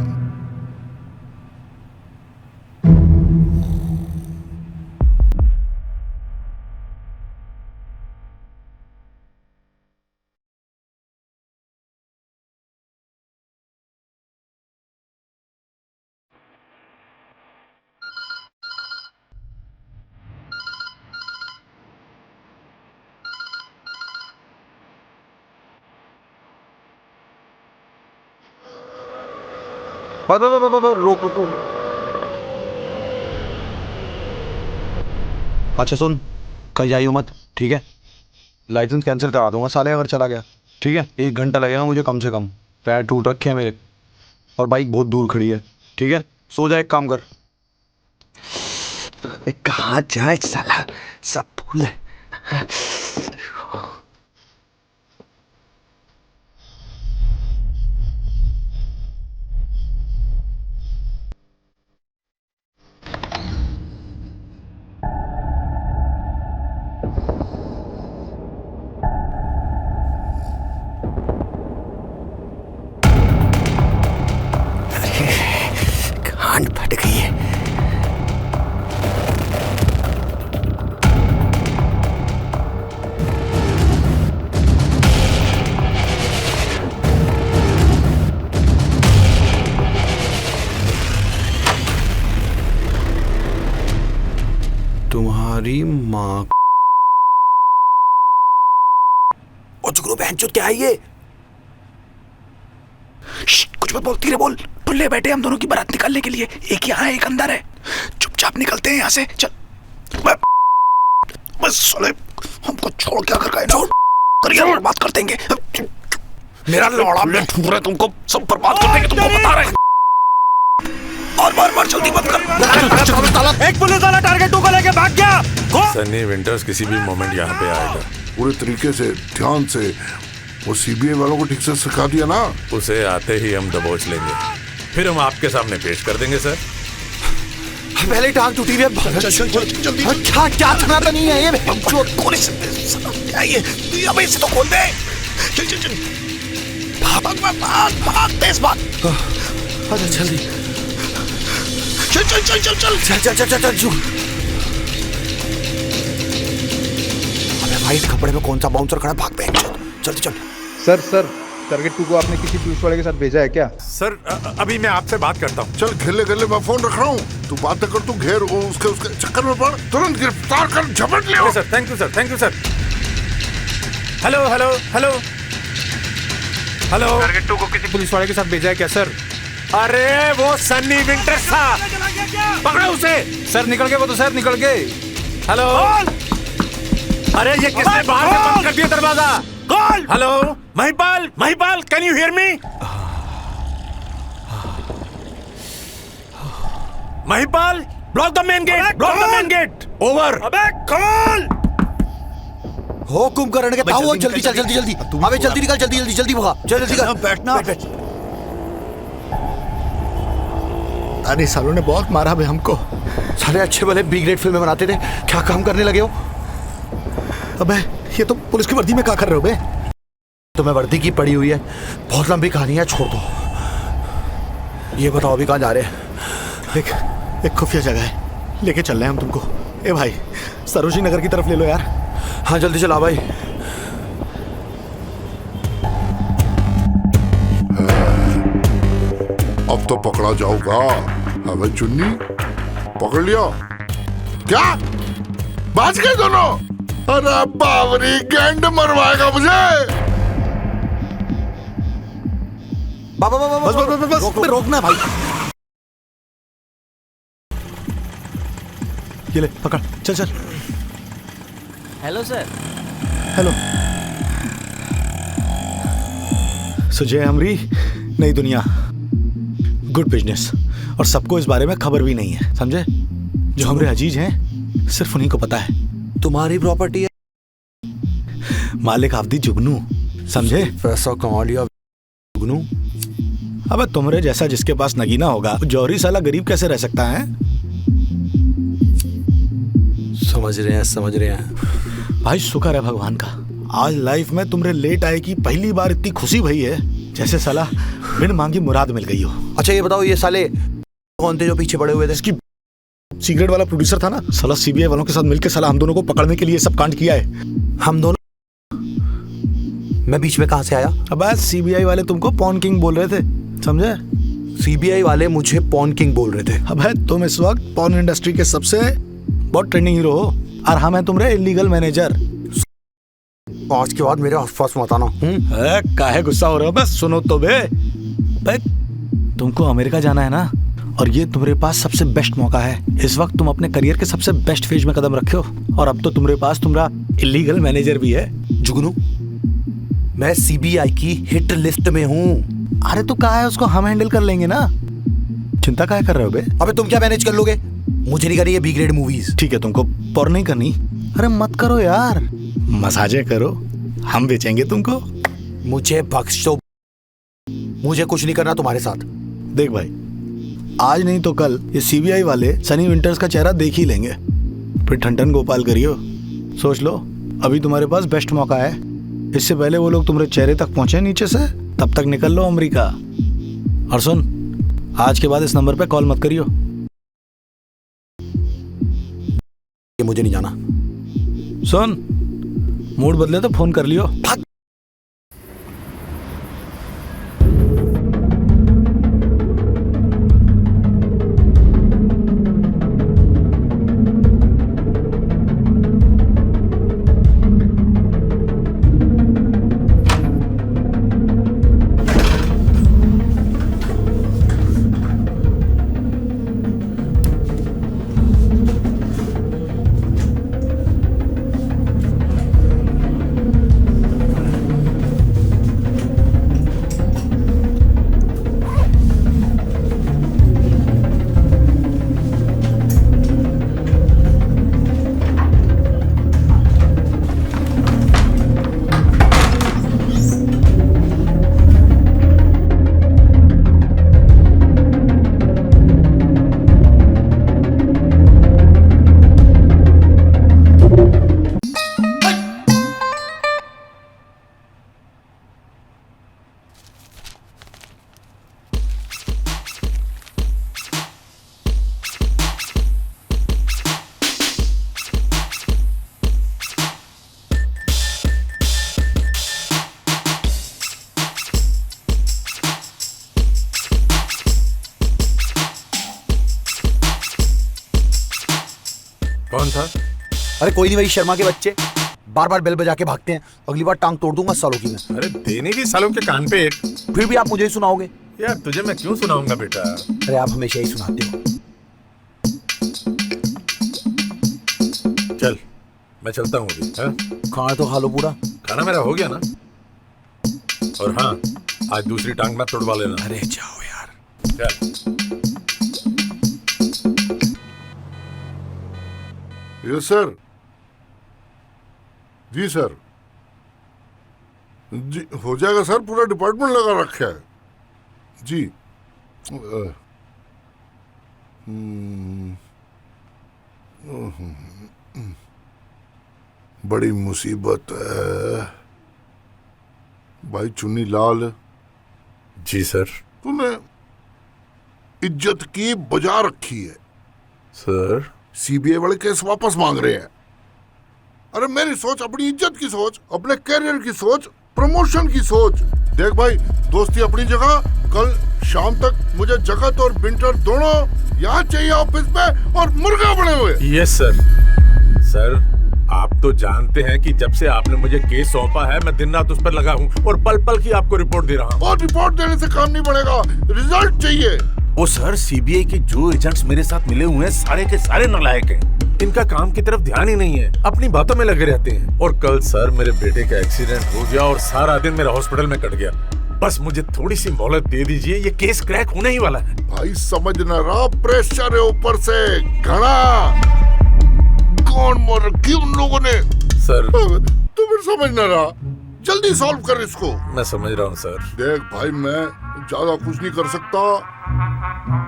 रोक। अच्छा सुन, कल जाइयो मत, ठीक है? लाइसेंस कैंसिल करा दूंगा साले अगर चला गया, ठीक है? 1 घंटा लगेगा मुझे कम से कम। पैर टूट रखे हैं मेरे, और बाइक बहुत दूर खड़ी है, ठीक है? सो जा, एक काम कर। कहाँ जाए साला, सब फूल है। कान फट गई है। तुम्हारी माँ। ओ जुगनू बहनचोद क्या है ये? कुछ मत बोल, धीरे बोल। टुल्ले बैठे हम दोनों की बारात निकालने के लिए, एक यहाँ है एक अंदर है। चुपचाप निकलते हैं यहाँ से, चल। बस साले हमको छोड़। छोड़, क्या कर रहा है? करियर बर्बाद कर देंगे। मेरा लौड़ा में ठूक रहे तुमको, सब बर्बाद कर देंगे, तुमको बता रहे हैं। और बार जल्दी मत कर। एक पुलिस वाला टारगेट 2 को लेके भाग गया। सनी विंटर्स किसी भी मोमेंट यहाँ पे आएगा। पूरे तरीके से ध्यान से वो सीबीआई वालों को ठीक से सिखा दिया ना, उसे आते ही हम दबोच लेंगे, फिर हम आपके सामने पेश कर देंगे सर। पहले टांग टूटी हुई है। जल्दी क्या छना तो नहीं है ये? अबे इसे तो खोल दे। चल भाग तेज भाग। जल्दी चल। अबे वाइट कपड़े में कौन सा बाउंसर खड़ा? भाग पे, जल्दी चल। सर टारगेट 2 को आपने किसी पुलिस वाले के साथ भेजा है क्या? सर अभी मैं आपसे बात करता हूँ। चल खेले मैं फोन रख रहा हूँ, तू बात कर, तू घेर उसके चक्कर में पड़, तुरंत गिरफ्तार कर, झपट ले। Sir thank you sir. Hello target 2 को किसी पुलिस वाले के साथ भेजा है क्या सर? अरे वो सनी विंटर्स था, पकड़ो उसे। सर निकल गए वो तो, सर निकल गए। हेलो, अरे ये किसने बाहर से बंद कर दिया दरवाजा? Hello Mahipal, can you hear me? Mahipal, block the main gate. Over. अबे कॉल। हुकुम करने के ताऊ, जल्दी चल, जल्दी। अबे जल्दी निकल, जल्दी भगा, जल्दी कर। बैठना। अरे सालों ने बहुत मारा बे हमको। सारे अच्छे भले बी ग्रेड फिल्में बनाते थे, क्या काम करने लगे हो? अबे ये तो पुलिस की वर्दी में क्या कर रहे हो बे? तुम्हें वर्दी की पड़ी हुई है, बहुत लंबी कहानी है, छोड़ दो। ये बताओ अभी कहाँ जा रहे हैं? एक खुफिया जगह है, लेके चल रहे हैं हम तुमको। ए भाई, सरोजी नगर की तरफ ले लो यार। हाँ जल्दी चला भाई। अब तो पकड़ा जाऊंगा। अबे चुन्नी, पकड़ लिया क्या? बाज गए दोनों। अरे बावरी, गैंड मरवाएगा मुझे। बस रोकना भाई। ये ले पकड़, चल। Hello sir. हेलो। सुजय हमरी, नई दुनिया, गुड बिजनेस। और सबको इस बारे में खबर भी नहीं है, समझे? जो हमारे अजीज हैं सिर्फ उन्हीं को पता है। तुम्हारी प्रॉपर्टी है, मालिक आफदी जुगनू, समझे? पैसा कमा लिया जुगनू। अबे तुम्हारे जैसा जिसके पास नगीना होगा, जौहरी साला गरीब कैसे रह सकता है? समझ रहे हैं भाई, शुक्र है भगवान का, आज लाइफ में तुमरे लेट आए की पहली बार इतनी खुशी भई है जैसे साला बिन मांगी मुराद मिल गई हो। अच्छा ये बताओ, ये साले कौन थे जो पीछे पड़े हुए थे? इसकी सिगरेट वाला प्रोड्यूसर था ना साला, सीबीआई वालों के साथ मिलकर साला हम दोनों को पकड़ने के लिए सब कांड किया है। हम दोनों? मैं बीच में कहां से आया? अब सीबीआई वाले तुमको पॉन किंग बोल रहे थे, समझे? सीबीआई वाले मुझे पॉन किंग बोल रहे थे? अब तुम इस वक्त पॉन इंडस्ट्री के सबसे बहुत ट्रेंडिंग हीरो हो, और हम हैं तुम्हारे इलीगल मैनेजर। आज के बाद मेरे आसपास मत आना। काहे गुस्सा हो रहे हो? बस सुनो तो बे, तुमको अमेरिका जाना है ना, और ये तुम्हारे पास सबसे बेस्ट मौका है। इस वक्त तुम अपने करियर के सबसे बेस्ट फेज में कदम रखे हो, और अब तो तुम्हारे पास तुम्हारा इलीगल मैनेजर भी है। जुगनू, मैं सीबीआई की हिट लिस्ट में हूँ। अरे तो कहा है, उसको हम हैंडल कर लेंगे ना, चिंता काहे कर रहे हो बे? अबे तुम क्या मैनेज कर लोगे? मुझे नहीं करनी है बी ग्रेड मूवीज। ठीक है, तुमको पर नहीं करनी? अरे मत करो यार, मसाजे करो, हम बेचेंगे तुमको। मुझे बख्श दो, मुझे कुछ नहीं करना तुम्हारे साथ। देख भाई, आज नहीं तो कल ये सीबीआई वाले सनी विंटर्स का चेहरा देख ही लेंगे, फिर ठंडन गोपाल करियो। सोच लो, अभी तुम्हारे पास बेस्ट मौका है, इससे पहले वो लोग तुम्हारे चेहरे तक पहुंचे नीचे से, तब तक निकल लो अमेरिका। और सुन, आज के बाद इस नंबर पे कॉल मत करियो। मुझे नहीं जाना। सुन, मूड बदले तो फोन कर लियो। भाग। कौन था? अरे कोई नहीं, वही शर्मा के बच्चे बार बार बेल बजा के भागते हैं। अगली बार टांग तोड़ दूंगा सालों की मैं। अरे देने की सालों के कान पे एक। फिर भी आप मुझे ही सुनाओगे? यार तुझे मैं क्यों सुनाऊंगा बेटा? अरे आप हमेशा ही सुनाते हो। चल मैं चलता हूँ अभी। हाँ? खाना तो खा लो पूरा। खाना मेरा हो गया ना। और हाँ, आज दूसरी टांग मत तोड़वा लेना। अरे जाओ यार। चल। Yes sir. जी सर। जी हो जाएगा सर, पूरा डिपार्टमेंट लगा रखा है जी। बड़ी मुसीबत है भाई चुन्नी लाल। जी सर। तूने इज्जत की बजा रखी है सर। सीबीआई वाले केस वापस मांग रहे हैं। अरे मेरी सोच, अपनी इज्जत की सोच, अपने कैरियर की सोच, प्रमोशन की सोच। देख भाई, दोस्ती अपनी जगह, कल शाम तक मुझे जगत और बिंटर दोनों यहाँ चाहिए ऑफिस में, और मुर्गा बने हुए। Yes sir. सर आप तो जानते हैं कि जब से आपने मुझे केस सौंपा है मैं दिन रात उस पर लगा हूँ और पल पल की आपको रिपोर्ट दे रहा हूँ। और रिपोर्ट देने से काम नहीं बढ़ेगा, रिजल्ट चाहिए। ओ सर, सीबीआई के जो एजेंट्स मेरे साथ मिले हुए हैं सारे के सारे नालायक हैं। इनका काम की तरफ ध्यान ही नहीं है, अपनी बातों में लगे रहते हैं। और कल सर मेरे बेटे का एक्सीडेंट हो गया और सारा दिन मेरा हॉस्पिटल में कट गया। बस मुझे थोड़ी सी मोहलत दे दीजिए, ये केस क्रैक होने ही वाला है। भाई समझ न रहा, प्रेशर है ऊपर से घना। कौन मर रखी उन लोगों ने सर। तू फिर समझ न रहा, जल्दी सॉल्व कर इसको। मैं समझ रहा हूँ सर। देख भाई, मैं ज्यादा कुछ नहीं कर सकता,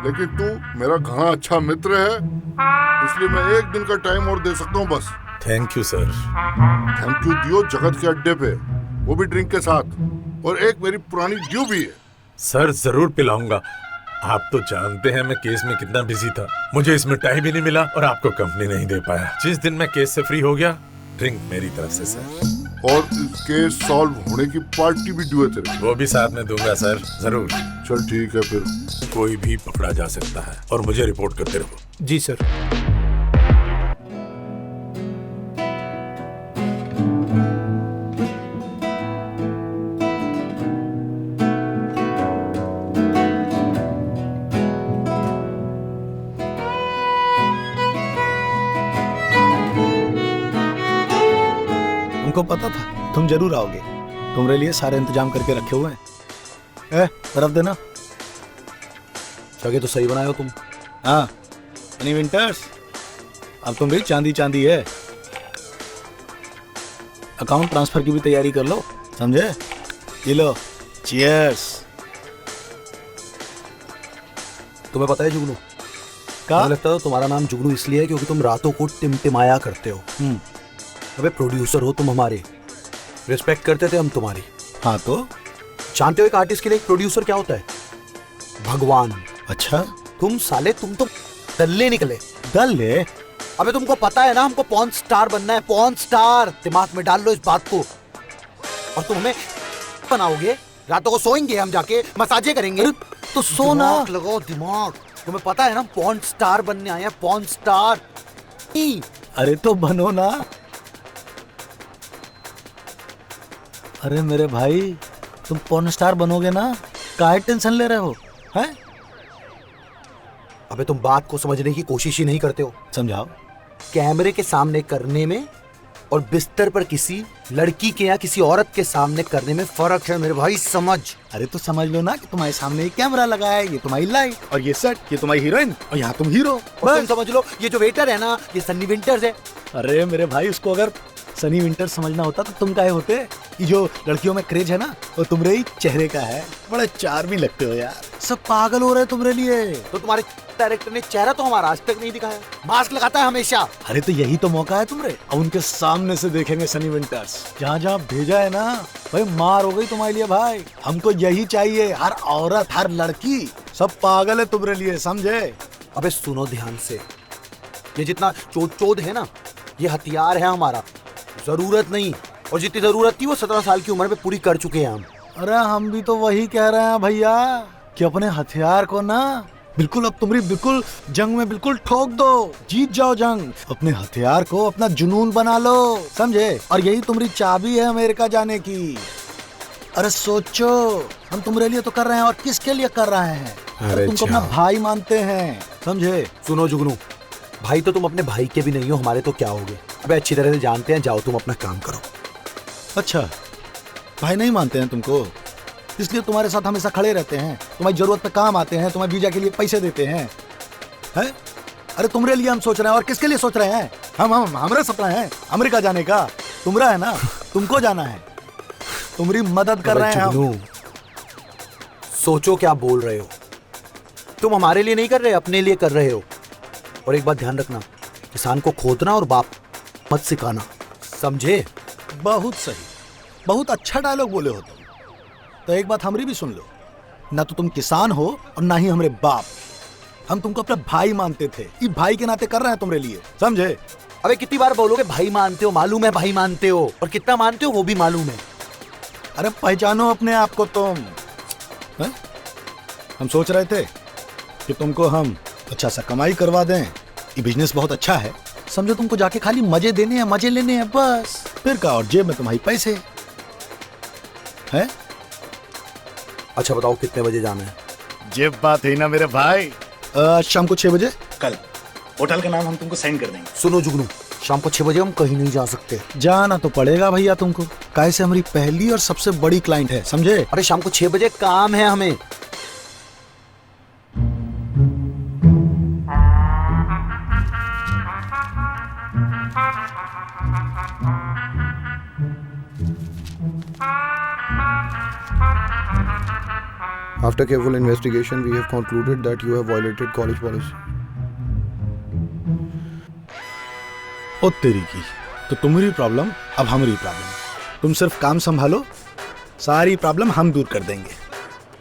लेकिन तू मेरा घना अच्छा मित्र है, इसलिए मैं एक दिन का टाइम और दे सकता हूँ बस। Thank you sir. Thank you दियो जगत के अड्डे पे, वो भी ड्रिंक के साथ, और एक मेरी पुरानी ड्यू भी है। सर जरूर पिलाऊंगा। आप तो जानते हैं मैं केस में कितना बिजी था, मुझे इसमें टाइम ही नहीं मिला और आपको कंपनी नहीं दे पाया। जिस दिन मैं केस से फ्री हो गया, ड्रिंक मेरी तरफ से सर। और केस सॉल्व होने की पार्टी भी ड्यू है तेरे। वो भी साथ में दूंगा सर, जरूर। चल ठीक है फिर। कोई भी पकड़ा जा सकता है और मुझे रिपोर्ट करते रहो। जी सर। हमको पता था तुम जरूर आओगे, तुम्हारे लिए सारे इंतजाम करके रखे हुए हैं। तरफ देना। जगह तो सही बनाए हो तुम। हाँ सनी विंटर्स, अब तुम भी चांदी चांदी है। अकाउंट ट्रांसफर की भी तैयारी कर लो, समझे? ये लो, चीयर्स। तुम्हें पता है जुगनू का? मुझे लगता है तुम्हारा नाम जुगनू इसलिए है क्योंकि तुम रातों को टिमटिमाया करते हो। अबे प्रोड्यूसर हो तुम हमारे, रिस्पेक्ट करते थे हम तुम्हारी। हाँ तो जानते हो एक आर्टिस्ट के लिए एक प्रोड्यूसर क्या होता है? भगवान। अच्छा, तुम साले तुम तो दल्ले निकले। दल्ले? अबे तुमको पता है ना हमको पॉर्न स्टार बनना है, पॉर्न स्टार। दिमाग में डाल लो इस बात को। और तुम हमें बनाओगे, रातों को सोएंगे हम जाके, मसाजे करेंगे। तो सोना लगाओ दिमाग। तुम्हें पता है ना पॉर्न स्टार बनने आए हैं, पॉर्न स्टार। अरे तो बनो ना। अरे मेरे भाई, तुम पॉर्न स्टार बनोगे ना, काहे टेंशन ले रहे हो? हैं? अबे तुम बात को समझने की कोशिश ही नहीं करते हो। समझाओ। कैमरे के सामने करने में और बिस्तर पर किसी लड़की के या किसी औरत के सामने करने में फर्क है मेरे भाई, समझ। अरे तो समझ लो ना कि तुम्हारे सामने एक कैमरा लगा है, ये तुम्हारी लाइट, और ये सेट, ये तुम्हारी हीरोइन, और यहाँ तुम हीरो। और तुम समझ लो ये जो वेटर है ना, ये सन्नी विंटर्स है। अरे मेरे भाई, उसको अगर सनी विंटर समझना होता तो तुम काहे होते? कि जो लड़कियों में क्रेज है ना, वो तुम्हारे ही चेहरे का है। बड़े चार्मिंग लगते हो यार, सब पागल हो रहे हैं तुम्हारे लिए। तो तुम्हारे डायरेक्टर ने चेहरा तो हमारा आज तक नहीं दिखाया, मास्क लगाता है हमेशा। अरे तो यही तो मौका है तुम्हारे, अब उनके सामने से देखेंगे सनी विंटर्स। जहाँ जहाँ भेजा है ना भाई, मार हो गई तुम्हारे लिए भाई। हमको यही चाहिए, हर औरत, हर लड़की, सब पागल है तुम्हारे लिए, समझे? अबे सुनो ध्यान से, ये जितना चोद है ना, ये हथियार है हमारा, जरूरत नहीं। और जितनी जरूरत थी वो 17 साल की उम्र में पूरी कर चुके हैं हम। अरे हम भी तो वही कह रहे हैं भैया, कि अपने हथियार को ना बिल्कुल अब तुम्हारी बिल्कुल जंग में बिल्कुल ठोक दो, जीत जाओ जंग, अपने हथियार को अपना जुनून बना लो, समझे? और यही तुम्हारी चाबी है अमेरिका जाने की। अरे सोचो, हम तुम्हारे लिए तो कर रहे हैं और किसके लिए कर रहे हैं? अरे तुमको अपना भाई मानते हैं, समझे? सुनो जुगनू, भाई तो तुम अपने भाई के भी नहीं हो, हमारे तो क्या होगे? अबे अच्छी तरह से जानते हैं, जाओ तुम अपना काम करो। अच्छा, भाई नहीं मानते हैं तुमको, इसलिए तुम्हारे साथ हमेशा खड़े रहते हैं, तुम्हारी जरूरत पे काम आते हैं, तुम्हारे वीजा के लिए पैसे देते हैं, हैं? अरे तुम्हारे लिए हम सोच रहे हैं, और किसके लिए सोच रहे हैं? हमारा सपना है अमेरिका जाने का, तुम्हारा है ना, तुमको जाना है, तुम्हारी मदद कर रहे हैं हम। सोचो क्या बोल रहे हो, तुम हमारे लिए नहीं कर रहे, अपने लिए कर रहे हो। और एक बात ध्यान रखना, किसान को खोदना और बाप मत सिखाना, समझे? बहुत सही, बहुत अच्छा डायलॉग बोले हो तुम। तो एक बात हमारी भी सुन लो, ना तो तुम किसान हो और ना ही हमारे बाप, हम तुमको अपना भाई मानते थे, ये भाई के नाते कर रहे हैं तुम्हारे लिए, समझे? अबे कितनी बार बोलोगे भाई मानते हो, मालूम है भाई मानते हो, और कितना मानते हो वो भी मालूम है। अरे पहचानो अपने आप को तुम, है? हम सोच रहे थे कि तुमको हम अच्छा सा कमाई करवा दें, ये बिजनेस बहुत अच्छा है, समझो तुमको जाके खाली मजे देने हैं, मजे लेने हैं बस, फिर का, और जेब में तुम्हारी पैसे हैं। अच्छा बताओ कितने बजे जाना है? जेब बात है ना मेरे भाई। शाम को 6 बजे कल, होटल का नाम हम तुमको सेंड कर देंगे। सुनो जुगनू, शाम को 6 बजे हम कहीं नहीं जा सकते। जाना तो पड़ेगा भैया तुमको, काहे से हमारी पहली और सबसे बड़ी क्लाइंट है, समझे? अरे शाम को 6 बजे काम है हमें। After careful investigation, we have concluded that you have violated college policy. ओ तेरी की, तो तुम्हारी प्रॉब्लम अब हमारी प्रॉब्लम, तुम सिर्फ काम संभालो, सारी प्रॉब्लम हम दूर कर देंगे।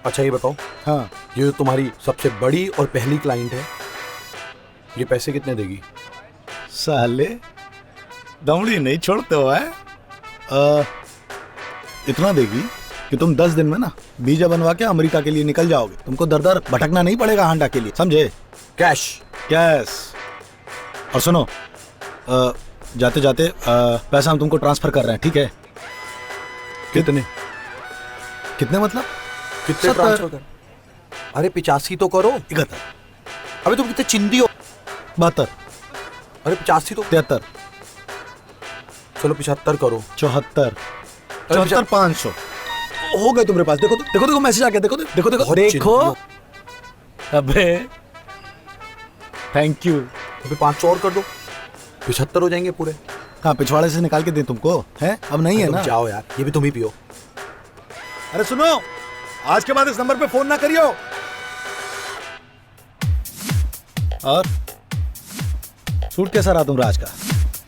अच्छा ये बताओ, हाँ, ये जो तुम्हारी सबसे बड़ी और पहली क्लाइंट है, ये पैसे कितने देगी? साले दमड़ी नहीं छोड़ते हो है? इतना देगी कि तुम 10 दिन में ना वीजा बनवा के अमेरिका के लिए निकल जाओगे, तुमको दर दर भटकना नहीं पड़ेगा हांडा के लिए, समझे? कैश। और सुनो, जाते जाते पैसा हम तुमको ट्रांसफर कर रहे हैं, ठीक है? कितने कितने मतलब? कितने 70। ट्रांसफर कर? अरे 85 तो करो। 71। अबे तुम कितने चिंदी हो? 72। अरे 85 तो 73। चलो 75 करो। 74। 74 500 हो गए तुम्हारे पास। देखो देखो देखो मैसेज आ गया, देखो देखो देखो देखो। अबे थैंक यू। अबे 500 और कर दो, 75 हो जाएंगे पूरे। हाँ, पिछवाड़े से निकाल के दे तुमको, है? अब नहीं है ना? जाओ यार, ये भी तुम ही पियो। अरे सुनो, आज के बाद इस नंबर पे फोन ना करियो। और सूट कैसा रहा तुम्हारा आज का?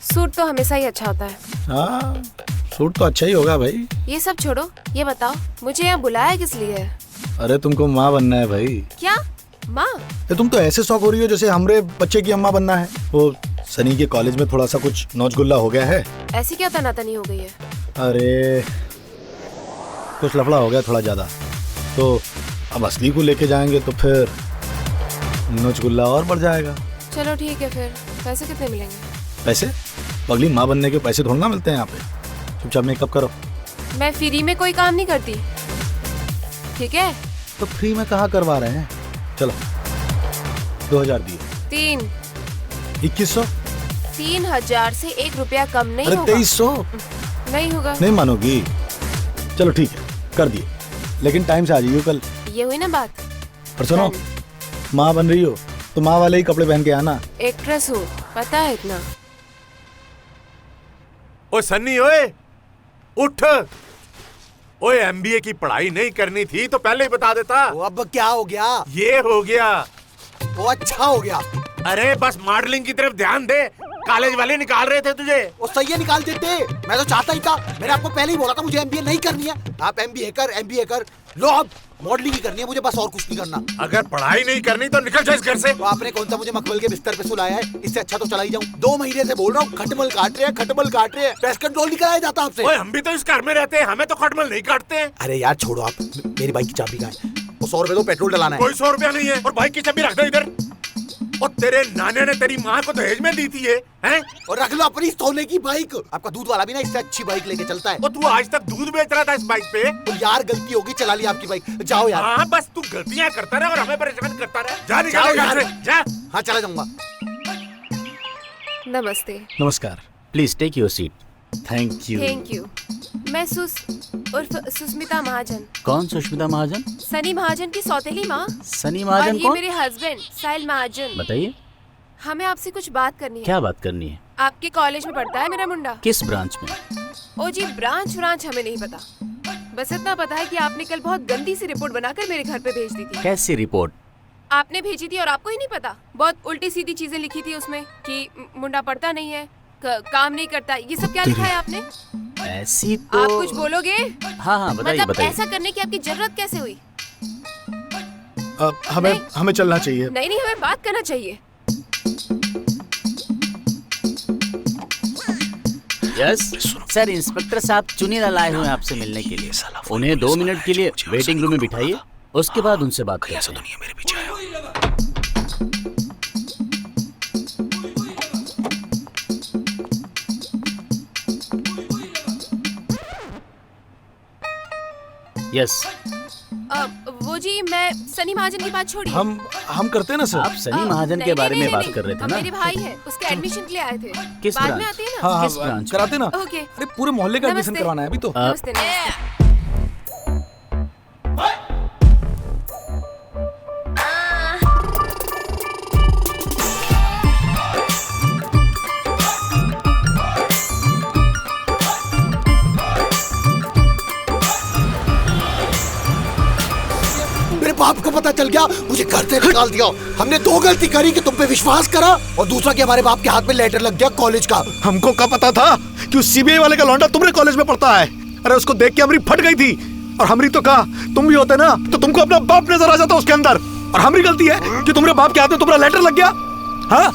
सूट तो हमेशा ही अच्छा होता है। हाँ, सूट तो अच्छा ही होगा भाई। ये सब छोड़ो, ये बताओ मुझे यहाँ बुलाया किस लिए है? अरे तुमको माँ बनना है भाई। क्या माँ? तुम तो ऐसे शौक हो रही हो जैसे हमरे बच्चे की अम्मा बनना है। वो सनी के कॉलेज में थोड़ा सा कुछ नौचगुल्ला हो गया है। ऐसी क्या तनातनी हो गई है? अरे कुछ लफड़ा हो गया थोड़ा ज्यादा, तो अब असली को लेके जाएंगे तो फिर नौचगुल्ला और बढ़ जाएगा। चलो ठीक है, फिर पैसे कितने मिलेंगे? पैसे? पगली माँ बनने के पैसे थोड़ा ना मिलते हैं यहाँ पे। चुपचाप मेकअप करो। मैं फ्री में कोई काम नहीं करती, ठीक है? तो फ्री में कहाँ करवा रहे हैं? चलो 2000 दिए। 3 2100। 3000 से 1 रुपया कम नहीं अरे होगा। 2300 नहीं होगा। नहीं मानोगी? चलो ठीक है, कर दिए, लेकिन टाइम से आ जाइयो कल। ये हुई ना बात। और सुनो, माँ बन रही हो तो माँ वाले ही कपड़े पहन के आना। एक्ट्रेस हूँ, पता है इतना। ओ सन्नी, ओए उठ। ओए एमबीए की पढ़ाई नहीं करनी थी तो पहले ही बता देता। अब क्या हो गया? ये हो गया। वो अच्छा हो गया। अरे बस मॉडलिंग की तरफ ध्यान दे, कॉलेज वाले निकाल रहे थे तुझे। वो सही है, निकाल देते। मैं तो चाहता ही था, मैंने आपको पहले ही बोला था मुझे एमबीए नहीं करनी है। आप एमबीए कर लो। अब मॉडलिंग ही करनी है मुझे, बस और कुछ नहीं करना। अगर पढ़ाई नहीं करनी तो निकल जाए इस घर से। तो आपने कौन सा मुझे मखमल के बिस्तर पे सुलाया है? इससे अच्छा तो चला ही जाऊं। 2 महीने से बोल रहा हूँ, खटमल काट रहे हैं। पेस्ट कंट्रोल नहीं कराया जाता आपसे। ओए हम भी तो इस घर में रहते हैं, हमें तो खटमल नहीं काटते हैं। अरे यार छोड़ो आप, मेरी बाइक की चाबी कहाँ है? तो 100 रुपए दो, पेट्रोल डलाना है। कोई 100 रुपया नहीं है, और बाइक की चाबी रख दो इधर। और तेरे नाने ने तेरी माँ को दहेज में दी थी ये, हैं? और रख लो अपनी सोने की बाइक। आपका दूध वाला भी ना इससे अच्छी बाइक लेके चलता है। और तू आज तक दूध बेच रहा था इस बाइक पे। तो यार गलती होगी, चला लिया आपकी बाइक। जाओ यार। हाँ बस तू गलतियाँ करता रहे और हमें परेशान करता रहे। जा निकालो यहाँ से, जा। हाँ चला जाऊंगा। नमस्ते। नमस्कार। Please take your seat. Thank you. Thank you. मैं उर्फ सुष्मिता महाजन। कौन सुष्मिता महाजन? सनी महाजन की सौतेली माँ। सनी और महाजन ये कौन? मेरे हस्बैंड साहिल महाजन। बताइए, हमें आपसे कुछ बात करनी है। क्या बात करनी है? आपके कॉलेज में पढ़ता है मेरा मुंडा। किस ब्रांच में? ओ जी, ब्रांच हमें नहीं पता। बस इतना पता है कि आपने कल बहुत गंदी सी रिपोर्ट बनाकर मेरे घर पे भेज दी थी। कैसी रिपोर्ट? आपने भेजी थी और आपको ही नहीं पता। बहुत उल्टी सीधी चीजें लिखी थी उसमें कि मुंडा पढ़ता नहीं है, काम नहीं करता। ये सब क्या लिखा है आपने? ऐसी तो आप कुछ बोलोगे? हाँ बताइए मतलब बताइए। ऐसा करने की आपकी जरूरत कैसे हुई? हमें चलना चाहिए। नहीं, हमें बात करना चाहिए। यस सर, इंस्पेक्टर साहब चुनिंदा लाए हुए हैं आपसे मिलने के लिए। उन्हें 2 मिनट के लिए वेटिंग रूम में बिठाइए, उसके बाद उनसे बात करते हैं। मेरे पीछे आया। यस वो जी, मैं सनी महाजन की बात छोड़िए। हम करते हैं ना सर। आप सनी महाजन के बारे में बात कर रहे थे ना? मेरे भाई है, उसके एडमिशन के लिए आए थे। किस बाद ब्रांच? में आते हैं ना। हाँ किस ब्रांच? कराते ना। ओके। अरे पूरे मोहल्ले का एडमिशन नमस्ते। करवाना है अभी तो। नमस्ते। मेरे बाप को पता चल गया, मुझे घर से निकाल दिया। हमने 2 गलती करी कि तुम पे विश्वास करा, और दूसरा कि हमारे बाप के हाथ में लेटर लग गया कॉलेज का। हमको क्या पता था कि उस सीबीआई वाले का लौंडा तुम्हारे कॉलेज में पढ़ता है। अरे उसको देख के हमरी फट गई थी। और हमरी तो कहा तुम भी होते ना तो तुमको अपना बाप नजर आ जाता उसके अंदर। और हमारी गलती है कि तुम्हारे बाप के हाथ में तुम्हारा लेटर लग गया। हाँ,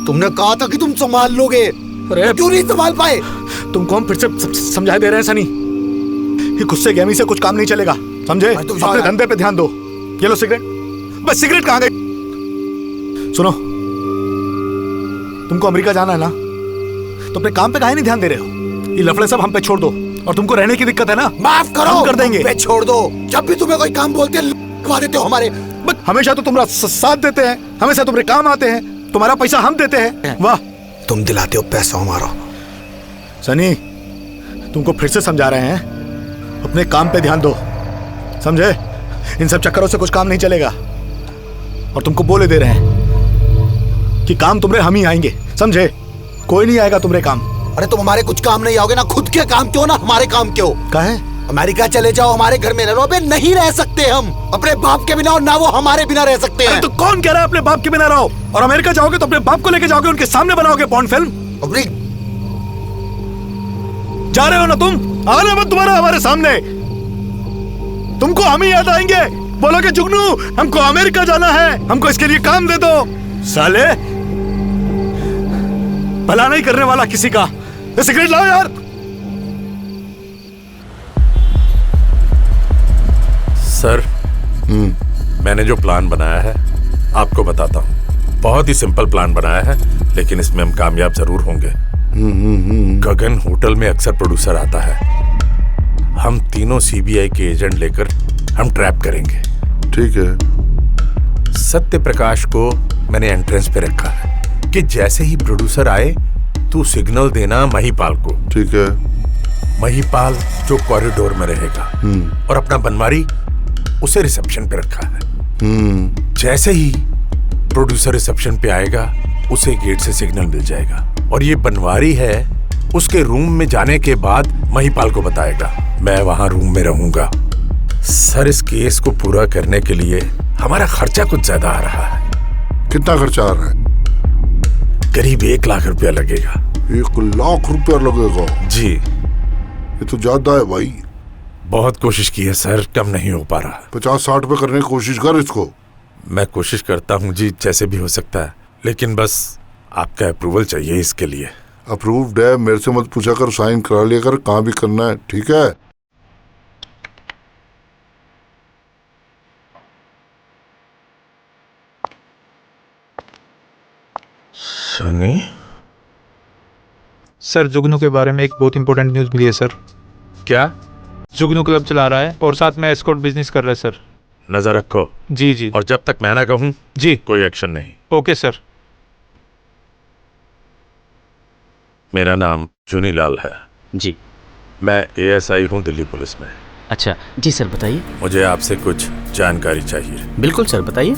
तुमने कहा था कि तुम संभाल लोगे, अरे क्यों नहीं संभाल पाए? तुमको हम फिर से समझाए दे रहे हैं सनी, ये गुस्से गहमी से कुछ काम नहीं चलेगा, समझे? अपने धंधे पे ध्यान दो। ये लो सिगरेट। बस सिगरेट कहाँ गई? सुनो, तुमको अमेरिका जाना है ना, तो अपने काम पे काहे नहीं ध्यान दे रहे हो? ये लफड़े सब हम पे छोड़ दो। और तुमको रहने की दिक्कत है ना, माफ करो, हम कर देंगे। पे छोड़ दो। जब भी तुम्हें कोई काम बोलते हैं लगा देते हो हमारे। हमेशा तो तुम्हारा साथ देते हैं, हमेशा तुम्हारे काम आते हैं, तुम्हारा पैसा हम देते हैं। वाह, तुम दिलाते हो पैसा हमारा। सनी, तुमको फिर से समझा रहे हैं, अपने काम पे ध्यान दो, समझे? इन सब चक्करों से कुछ काम नहीं चलेगा। और तुमको बोले दे रहे हैं कि काम तुम्हारे हम ही आएंगे, समझे? कोई नहीं आएगा तुम्हारे काम। अरे तुम हमारे कुछ काम नहीं आओगे ना, खुद के काम क्यों ना हमारे काम क्यों? काहे? अमेरिका चले जाओ, हमारे घर में रहो। नहीं रह सकते हम अपने बाप के बिना, और ना वो हमारे बिना रह सकते हैं। तो कौन कह रहा है अपने बाप के बिना रहो? और अमेरिका जाओगे तो अपने बाप को लेके जाओगे, उनके सामने बनाओगे पॉर्न फिल्म। अरे जा रहे हो ना तुम? आना मत तुम्हारा हमारे सामने, तुमको हम ही याद आएंगे। बोलोगे जुगनू हमको अमेरिका जाना है, हमको इसके लिए काम दे दो। साले, भला नहीं करने वाला किसी का। ये सिगरेट लाओ यार। सर, मैंने जो प्लान बनाया है आपको बताता हूँ। बहुत ही सिंपल प्लान बनाया है, लेकिन इसमें हम कामयाब जरूर होंगे। गगन होटल में अक्सर प्रोड्यूसर आता है। हम तीनों सीबीआई के एजेंट लेकर हम ट्रैप करेंगे। ठीक है। सत्य प्रकाश को मैंने एंट्रेंस पे रखा है कि जैसे ही प्रोड्यूसर आए तू सिग्नल देना महिपाल को। ठीक है। महिपाल जो कॉरिडोर में रहेगा, और अपना बनवारी उसे रिसेप्शन पे रखा है। जैसे ही प्रोड्यूसर रिसेप्शन पे आएगा उसे गेट से सिग्नल मिल जाएगा, और ये बनवारी है उसके रूम में जाने के बाद महिपाल को बताएगा। मैं वहां रूम में रहूंगा। सर, इस केस को पूरा करने के लिए हमारा खर्चा कुछ ज्यादा आ रहा है। कितना खर्चा आ रहा है? करीब 1 लाख रुपया लगेगा। 1 लाख रुपया लगेगा? जी। ये तो ज्यादा है भाई। बहुत कोशिश की है सर, कम नहीं हो पा रहा। 50-60 पे करने की कोशिश कर इसको। मैं कोशिश करता हूँ जी, जैसे भी हो सकता है, लेकिन बस आपका अप्रूवल चाहिए इसके लिए। अप्रूव्ड है, मेरे से मत पूछा कर, साइन करा लिया कर, कहाँ भी करना है, ठीक है? सनी? सर जुगनू के बारे में एक बहुत इंपॉर्टेंट न्यूज़ मिली है सर। क्या? जुगनू क्लब चला रहा है और साथ में एस्कॉर्ट बिजनेस कर रहा है सर। नजर रखो। जी जी। और जब तक मैं ना कहूं जी कोई एक्शन नहीं। Okay sir. मेरा नाम चुनीलाल है। जी। मैं एएसआई हूं दिल्ली पुलिस में। अच्छा जी सर, बताइए। मुझे आपसे कुछ जानकारी चाहिए। बिल्कुल सर, बताइए।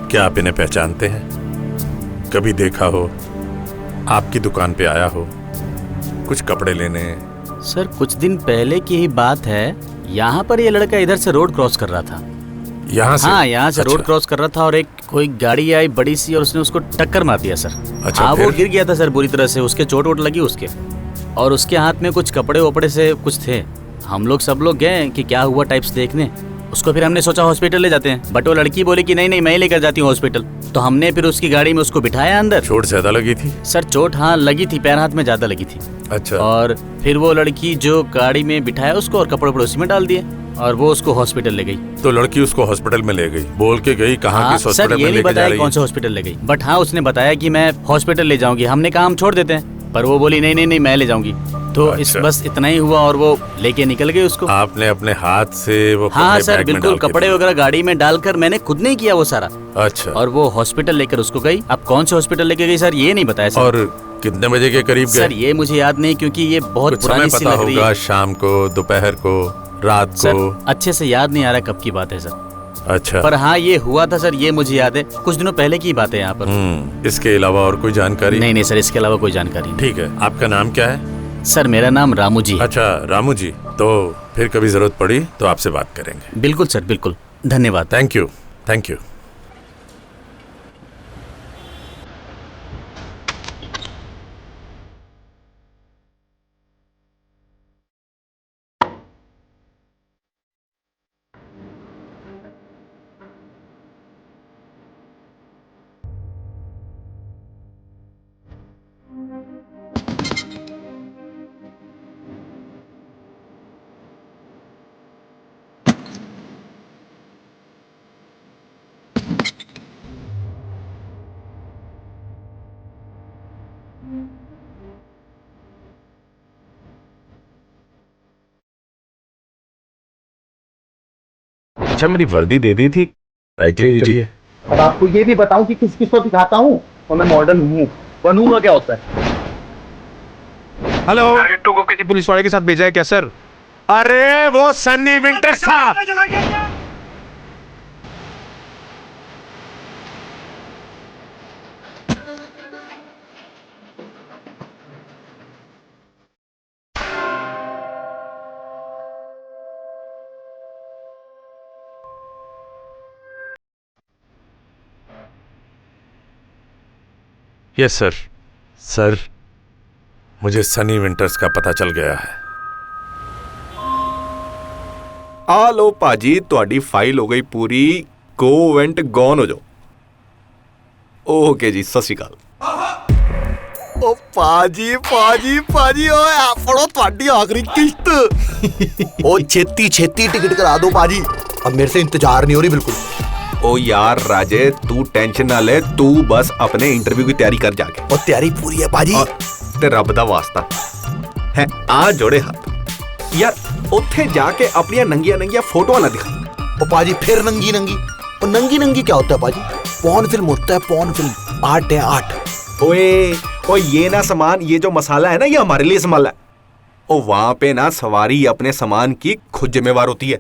क्या आप इन्हें पहचानते हैं? कभी देखा हो? आपकी दुकान पे आया हो कुछ कपड़े लेने? सर कुछ दिन पहले की ही बात है, यहाँ पर ये लड़का इधर से रोड क्रॉस कर रहा था। यहाँ से? हाँ, यहाँ से अच्छा। रोड क्रॉस कर रहा था और एक कोई गाड़ी आई बड़ी सी और उसने उसको टक्कर मार दिया सर। अच्छा, हाँ, वो फिर? गिर गया था सर बुरी तरह से, उसके चोट वोट लगी उसके, और उसके हाथ में कुछ कपड़े वपड़े से कुछ थे। हम लोग सब लोग गए कि क्या हुआ टाइप्स देखने उसको, फिर हमने सोचा हॉस्पिटल ले जाते हैं, बट वो लड़की बोली कि नहीं नहीं मैं ही लेकर जाती हूँ हॉस्पिटल। तो हमने फिर उसकी गाड़ी में उसको बिठाया अंदर। चोट ज्यादा लगी थी? सर चोट हाँ लगी थी, पैर हाथ में ज्यादा लगी थी। अच्छा। और फिर वो लड़की जो गाड़ी में बिठाया उसको और कपड़े उसी में डाल दिए और वो उसको हॉस्पिटल ले गई। तो लड़की उसको हॉस्पिटल में ले गई, बोल के गई कहाँ हाँ, किस सर हॉस्पिटल ये में नहीं लेके जा बताया रही कौन है? से हॉस्पिटल ले गई, बट हाँ उसने बताया कि मैं हॉस्पिटल ले जाऊंगी। हमने कहा हम छोड़ देते हैं, पर वो बोली नहीं नहीं नहीं मैं ले जाऊंगी। तो इस बस इतना ही हुआ और वो लेके निकल गए उसको। आपने अपने हाथ से वो हाँ कपड़े सर बैग में बिल्कुल, डाल के कपड़े वगैरह गाड़ी में डालकर मैंने खुद नहीं किया वो सारा। अच्छा। और वो हॉस्पिटल लेकर उसको गई। अब कौन से हॉस्पिटल लेके गई सर ये नहीं बताया सर। और कितने बजे के करीब गए? सर ये मुझे याद नहीं क्योंकि ये बहुत कुछ पुरानी समय सी पता लग रही होगा? है शाम को, दोपहर को, रात को? सर अच्छे से याद नहीं आ रहा कब की बात है सर। अच्छा। पर हाँ ये हुआ था सर, ये मुझे याद है, कुछ दिनों पहले की बात है यहाँ पर। इसके अलावा और कोई जानकारी? नहीं नहीं सर, इसके अलावा कोई जानकारी नहीं। ठीक है, आपका नाम क्या है? सर मेरा नाम रामू जी। अच्छा रामू जी, तो फिर कभी जरूरत पड़ी तो आपसे बात करेंगे। बिल्कुल सर बिल्कुल, धन्यवाद। Thank you. Thank you. अच्छा मेरी वर्दी दे दी थी राइटिंग के लिए। अब आपको ये भी बताऊं कि किस किस को दिखाता हूँ और मैं मॉडर्न हूँ, बनूंगा क्या होता है। हेलो, रिट्टू को किसी पुलिस वाले के साथ भेजा है क्या सर? अरे वो सन्नी विंटर्स था। Yes sir. सर मुझे सनी विंटर्स का पता चल गया है। आ लो पाजी, ਤੁਹਾਡੀ फाइल हो गई पूरी, गो एंड गॉन हो जाओ। ओके जी, सत श्री अकाल। ओ पाजी पाजी पाजी, ओए आ फड़ो ਤੁਹਾਡੀ आखिरी किस्त। ओ छेती छेती टिकट करा दो पाजी, अब मेरे से इंतजार नहीं हो रही बिल्कुल। ओ यार राजे, तू टेंशन ना ले, तू बस अपने इंटरव्यू की तैयारी कर जाके। और तैयारी पूरी है पाजी। ते रब दा वास्ता है, आ जोड़े हाथ यार, उत्थे जाके अपनी नंगिया नंगिया फोटो ना दिखा। ओ पाजी फिर नंगी नंगी, और नंगी नंगी क्या होता है पाजी? पॉर्न फिल्म होता है, पॉर्न फिल्म। आर्ट है आर्ट। ओए ओ ये ना सामान, ये जो मसाला है ना, ये हमारे लिए संभाला है। ओ वहां पे ना सवारी अपने सामान की खुद जिम्मेवार होती है।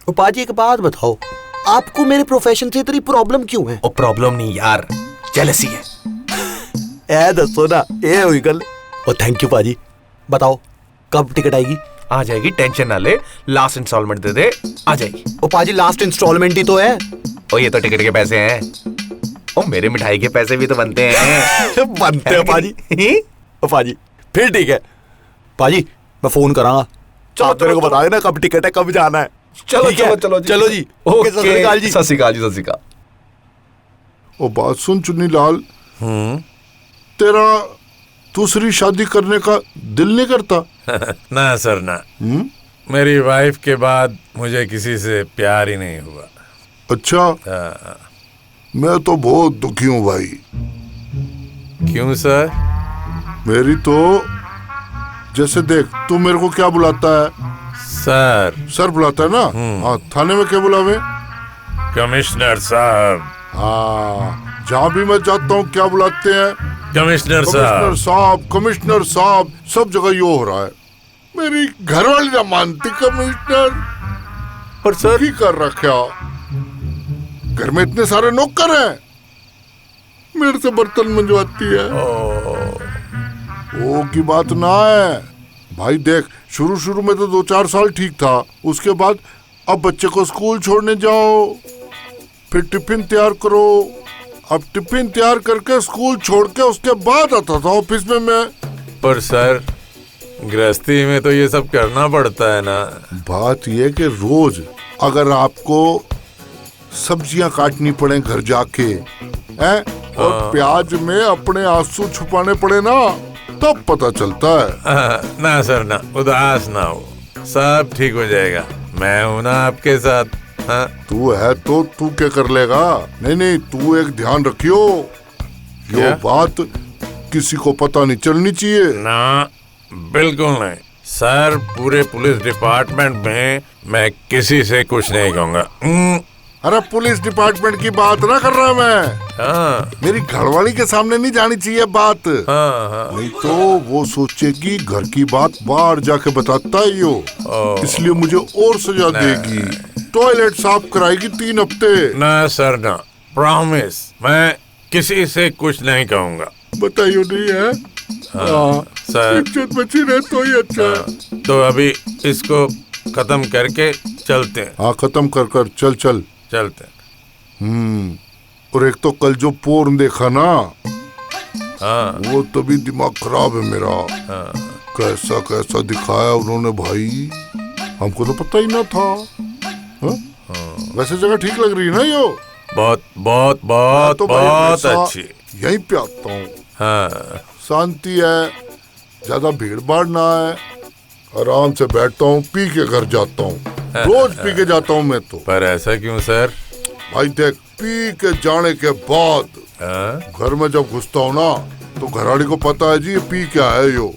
ओ पाजी एक बात बताओ, आपको मेरे प्रोफेशन से इतनी प्रॉब्लम क्यों है? ओ प्रॉब्लम नहीं यार, जेलसी है। ए दसो ना, ए हुई गल। ओ थैंक यू पाजी। बताओ कब टिकट आएगी? आ जाएगी, टेंशन ना ले, लास्ट इंस्टॉलमेंट दे दे, आ जाएगी। ओ पाजी लास्ट इंस्टॉलमेंट ही तो है। ओ ये तो टिकट के पैसे हैं। ओ मेरे मिठाई के पैसे भी तो बनते हैं। बनते हैं पाजी। ओ पाजी फिर ठीक है पाजी, मैं फोन करांगा। आप मेरे को बता देना कब टिकट है, कब जाना है। चलो ठीक है? चलो चलो जी, चलो जी। ओके, सत श्री अकाल जी। सत श्री अकाल जी, सत श्री अकाल। ओ बात सुन चुन्नीलाल, तेरा दूसरी शादी करने का दिल नहीं करता? ना सर ना। मेरी वाइफ के बाद मुझे किसी से प्यार ही नहीं हुआ। अच्छा, मैं तो बहुत दुखी हूँ भाई। क्यों सर? मेरी तो जैसे देख, तू मेरे को क्या बुलाता है? सर। सर बुलाता है ना? हाँ, थाने में क्या बुलावे? कमिश्नर साहब। हाँ, जहाँ भी मैं जाता हूँ क्या बुलाते हैं? कमिश्नर साहब। कमिश्नर साहब, कमिश्नर साहब, सब जगह यो हो रहा है। मेरी घरवाली ना मानती कमिश्नर। पर सर ही कर रखा, घर में इतने सारे नौकर हैं, मेरे से बर्तन मंजवाती है। ओ की बात ना है भाई। देख, शुरू शुरू में तो 2-4 साल ठीक था, उसके बाद अब बच्चे को स्कूल छोड़ने जाओ, फिर टिफिन तैयार करो। अब टिफिन तैयार करके स्कूल छोड़ के उसके बाद आता था ऑफिस में मैं। पर सर, गृहस्थी में तो ये सब करना पड़ता है ना। बात ये कि रोज अगर आपको सब्जियां काटनी पड़े घर जाके हैं, और प्याज में अपने आंसू छुपाने पड़े ना, तब पता चलता है। ना सर ना, उदास ना हो, सब ठीक हो जाएगा। मैं हूं ना आपके साथ। हाँ? तू है तो तू क्या कर लेगा? नहीं नहीं, तू एक ध्यान रखियो, ये बात किसी को पता नहीं चलनी चाहिए ना। बिल्कुल नहीं सर, पूरे पुलिस डिपार्टमेंट में मैं किसी से कुछ नहीं कहूँगा। अरे पुलिस डिपार्टमेंट की बात ना कर रहा मैं। हाँ। मेरी घरवाली के सामने नहीं जानी चाहिए बात। हाँ। नहीं तो वो सोचेगी घर की बात बाहर जाके बताता है यो, इसलिए मुझे और सजा देगी। टॉयलेट साफ कराएगी 3 हफ्ते। ना सर ना, प्रॉमिस, मैं किसी से कुछ नहीं कहूँगा। बताइयो नहीं है? सर, इज्जत बची रहे तो ही अच्छा। तो अभी इसको खत्म करके चलते हैं। हाँ, खत्म कर चल चलते हैं। और एक तो कल जो पोर्न देखा ना, हाँ, वो तभी दिमाग खराब है मेरा। कैसा कैसा दिखाया उन्होंने भाई, हमको तो पता ही ना था। वैसे जगह ठीक लग रही है ना यो? बहुत बहुत बहुत तो बहुत अच्छी। यहीं पे आता हूँ। हाँ। शांति है, ज्यादा भीड़ भाड़ ना है, आराम से बैठता हूँ, पी के घर जाता हूँ। रोज पी के जाता हूँ मैं तो। पर ऐसा क्यों सर? भाई देख, पी के जाने के बाद घर में जब घुसता हूँ ना, तो घरवाली को पता है जी ये पी क्या है यो।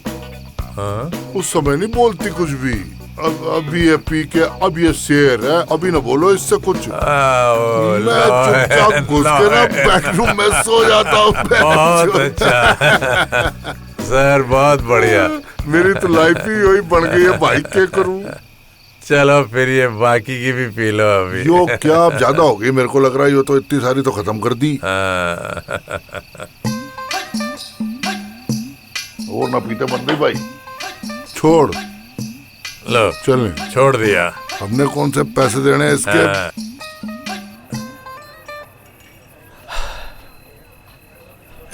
उस समय नहीं बोलती कुछ भी। अभी ये पी के, अब ये शेर है, अभी ना बोलो इससे कुछ। मैं चुपचाप घुस के ना बेडरूम में सो जाता हूँ। बहुत अच्छा सर, बहुत बढ़िया। मेरी तो लाइफ ही यही बन गई है भाई, क्या करूँ। चलो फिर ये बाकी की भी पी लो अभी। यो क्या अब ज्यादा हो गई, मेरे को लग रहा है यो तो इतनी सारी तो खत्म कर दी। और ना पीते बन गई भाई, छोड़। लो चल, छोड़ दिया। हमने कौन से पैसे देने हैं इसके।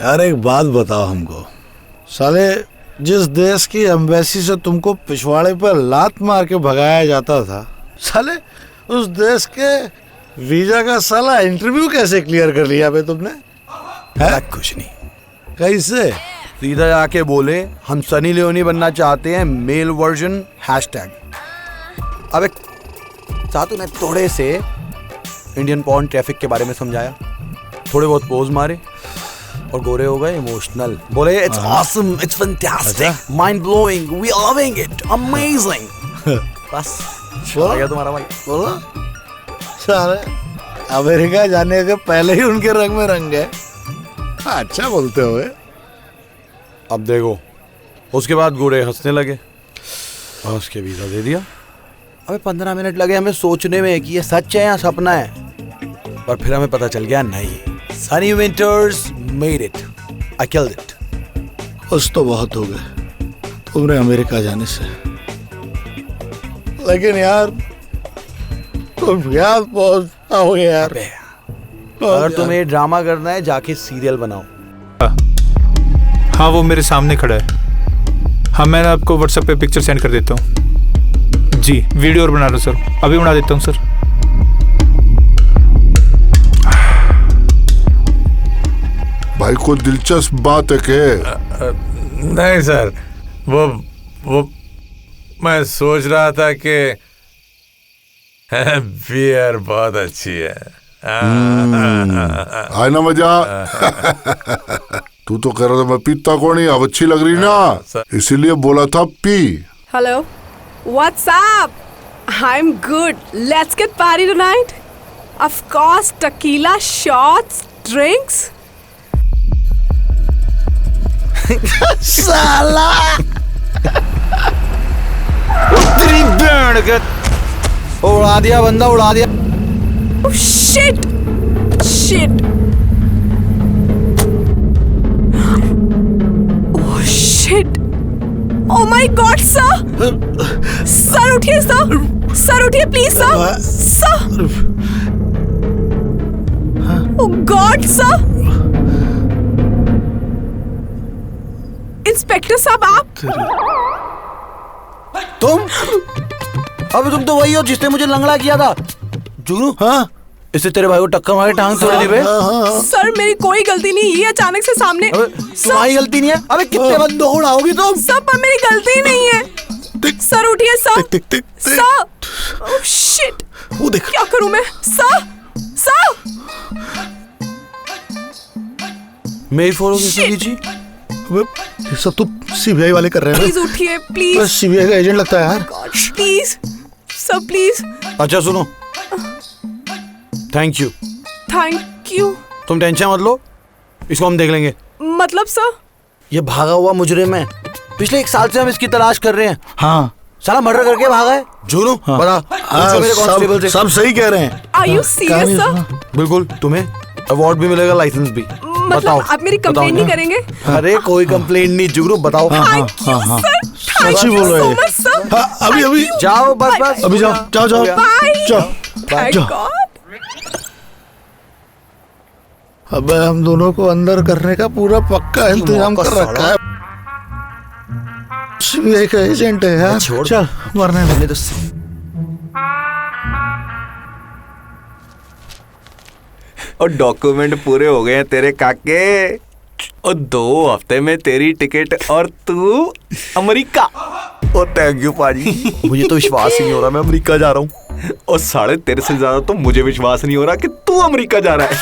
यार एक बात बताओ हमको, साले जिस देश की एम्बेसी से तुमको पिछवाड़े पर लात मार के भगाया जाता था, साले उस देश के वीजा का साला इंटरव्यू कैसे क्लियर कर लिया बे तुमने? कुछ नहीं। कैसे? सीधा आके बोले हम सनी लियोनी बनना चाहते हैं, मेल वर्जन #। अब एक सातू ने थोड़े से इंडियन पॉर्न ट्रैफिक के बारे में समझाया, थोड़े बहुत पोज मारे और गोरे हो गए इमोशनल। बोले it's awesome, it's fantastic, mind blowing, we are loving it, amazing. बस आ गया तुम्हारा भाई। बोला साले अमेरिका जाने के पहले ही उनके रंग में रंग गए। अच्छा बोलते हुए। अब देखो, उसके बाद गोरे हंसने लगे और उसके वीजा दे दिया। अबे 15 मिनट लगे हमें सोचने में कि ये सच है या सपना है, पर फिर हमें पता चल गया नहीं, Sunny winters made it, I killed it. खुश तो बहुत हो गए तुमने अमेरिका जाने से, लेकिन यार तुम यार बहुत हो गए यार। अगर तुम्हें ये ड्रामा करना है जाके सीरियल बनाओ। हाँ वो मेरे सामने खड़ा है। हाँ मैं आपको व्हाट्सएप पे पिक्चर सेंड कर देता हूँ जी। वीडियो और बना लो सर, अभी बना देता हूँ सर। भाई कोई दिलचस्प बात है क्या? नहीं सर, वो मैं सोच रहा था कि बियर बहुत अच्छी है। आए ना मजा। तू तो कह रहा था मैं पीता कौन नहीं, अब अच्छी लग रही ना, इसीलिए बोला था P. Hello, what's up? I'm good. Let's get party tonight. Of course, tequila, shots, drinks. साला तेरी बैंड के उड़ा दिया बंदा, उड़ा दिया। Oh shit! Shit! Oh shit! Oh my God, sir! Sir, उठिए sir! Sir, उठिए please sir! Sir! Oh God, sir! Inspector साहब आप? तुम? अबे तुम तो वही हो जिसने मुझे लंगड़ा किया था। जुगनू, हाँ? इससे तेरे भाई को टक्कर मार के टांग तोड़ दी बे। सर मेरी कोई गलती नहीं, ये अचानक से सामने। तुम्हारी गलती नहीं है? अबे कितने बंदे उड़ाओगी तुम? सर पर मेरी गलती नहीं है। सर उठिए सर। सर, ओह शिट, वो देख क्या करूं मैं? सर, सर, मेरी फोटो किसने खींची? ये सब तो सीबीआई वाले कर रहे हैं। प्लीज उठिए प्लीज। सीबीआई का एजेंट लगता है यार। Please sir please. अच्छा सुनो, थैंक यू। Thank you. तुम टेंशन मत लो, इसको हम देख लेंगे। मतलब सर? ये भागा हुआ मुजरिम है, पिछले 1 साल से हम इसकी तलाश कर रहे हैं। हाँ, साला मर्डर करके भागा है। जुनू, बता। पूछो मेरे कांस्टेबल से। सब सही कह रहे हैं। Are you serious sir? बिल्कुल, तुम्हें अवार्ड भी मिलेगा, लाइसेंस भी। बताओ, आप मेरी कंप्लेंट नहीं करेंगे? अरे कोई कंप्लेंट नहीं जुगनू, बताओ। सच्ची बोल रहे हैं। अभी अभी जाओ, बस बस अभी जाओ जाओ जाओ जाओ। अब हम दोनों को अंदर करने का पूरा पक्का इंतजाम कर रखा है। सीबीआई का एजेंट है यार। चल मरने मैंने तो और डॉक्यूमेंट पूरे हो गए हैं तेरे काके, और 2 हफ्ते में तेरी टिकट और तू अमेरिका। ओ थैंक यू पाजी। मुझे तो विश्वास ही नहीं हो रहा मैं अमेरिका जा रहा हूँ। और साढ़े तेरे से ज्यादा तो मुझे विश्वास नहीं हो रहा कि तू अमेरिका जा रहा है।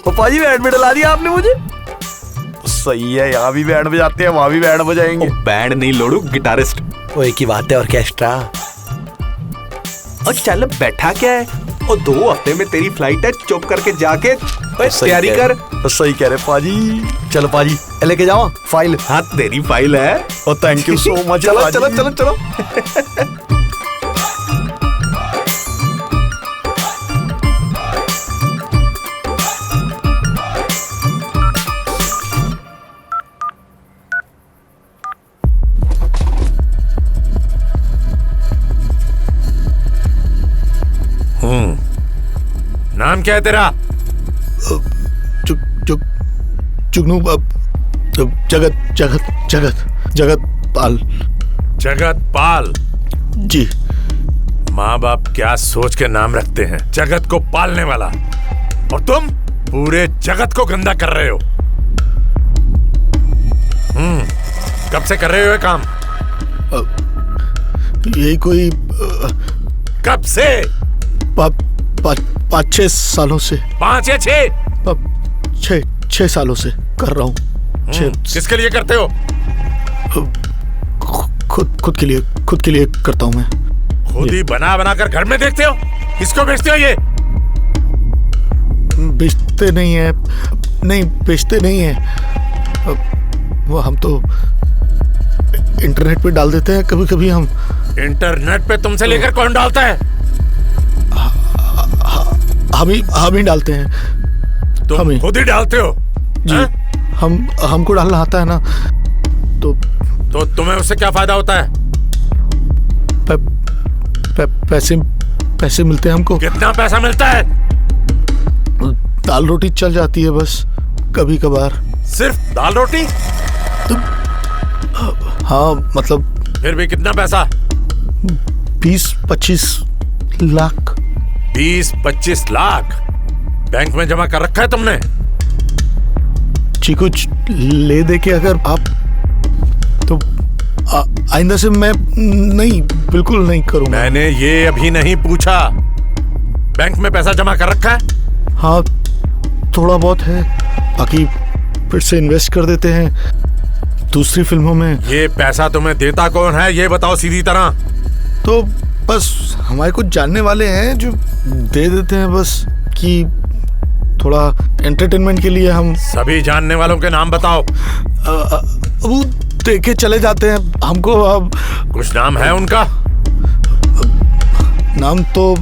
ओ पाजी बैंड में डला दिया आपने मुझे। सही है, यहाँ भी बैंड बजाते हैं, वहाँ भी बैंड बजाएंगे। बैंड नहीं लोड़ू, गिटारिस्ट। वो एक ही बात है, ऑर्केस्ट्रा। और चल बैठा क्या है, और 2 हफ्ते में तेरी फ्लाइट है, चुप करके जाके तैयारी कर। सही कह रहे पाजी। चलो पाजी, लेके जाओ फाइल। हाँ तेरी फाइल है। और थैंक यू सो मच। चलो चलो चलो चलो। नाम क्या है तेरा? जुगनू, जगत जगत जगत जगत पाल। जगत पाल? जी। माँ बाप क्या सोच के नाम रखते हैं, जगत को पालने वाला, और तुम पूरे जगत को गंदा कर रहे हो। कब से कर रहे हो ये काम? यही कोई कब से? 5-6 सालों से। 5 या 6? 6 सालों से कर रहा हूँ। किसके लिए करते हो? खुद के लिए करता हूँ मैं। खुद ही बना बना कर घर में देखते हो? किसको बेचते हो ये? बेचते नहीं है, नहीं बेचते नहीं है, वो हम तो इंटरनेट पे डाल देते हैं कभी कभी। हम इंटरनेट पे तुमसे लेकर कौन डालता है? हम ही डालते हैं। तुम खुद ही डालते हो? जी। हमको डालना आता है ना, तो तुम्हें उससे क्या फायदा होता है? पैसे मिलते हैं हमको। कितना पैसा मिलता है? दाल रोटी चल जाती है बस, कभी कभार। सिर्फ दाल रोटी? हाँ मतलब। फिर भी कितना पैसा? 20-25 लाख। 20-25 लाख बैंक में जमा कर रखा है तुमने? जी, कुछ ले दे के अगर आप तो आइंदा से मैं नहीं, बिल्कुल नहीं करूंगा। मैंने ये अभी नहीं पूछा, बैंक में पैसा जमा कर रखा है? हाँ, थोड़ा बहुत है, बाकी फिर से इन्वेस्ट कर देते हैं दूसरी फिल्मों में। ये पैसा तुम्हें देता कौन है, ये बताओ सीधी तरह। तो बस हमारे कुछ जानने वाले हैं जो दे देते हैं, बस कि थोड़ा एंटरटेनमेंट के लिए हम। सभी जानने वालों के नाम बताओ। वो देखे चले जाते हैं हमको। अब कुछ नाम है उनका? नाम तो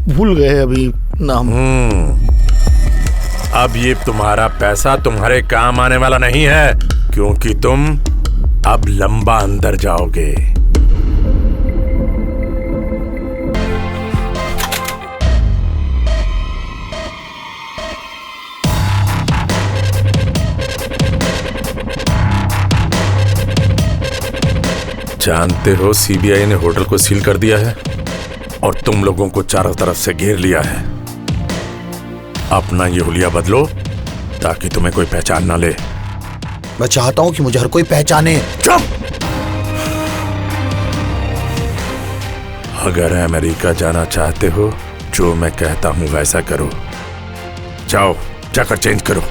भूल गए अभी नाम। अब ये तुम्हारा पैसा तुम्हारे काम आने वाला नहीं है, क्योंकि तुम अब लंबा अंदर जाओगे। जानते हो सीबीआई ने होटल को सील कर दिया है और तुम लोगों को चारों तरफ से घेर लिया है। अपना ये हुलिया बदलो ताकि तुम्हें कोई पहचान ना ले। मैं चाहता हूं कि मुझे हर कोई पहचाने। चुप! अगर अमेरिका जाना चाहते हो, जो मैं कहता हूं वैसा करो। जाओ, जाकर चेंज करो।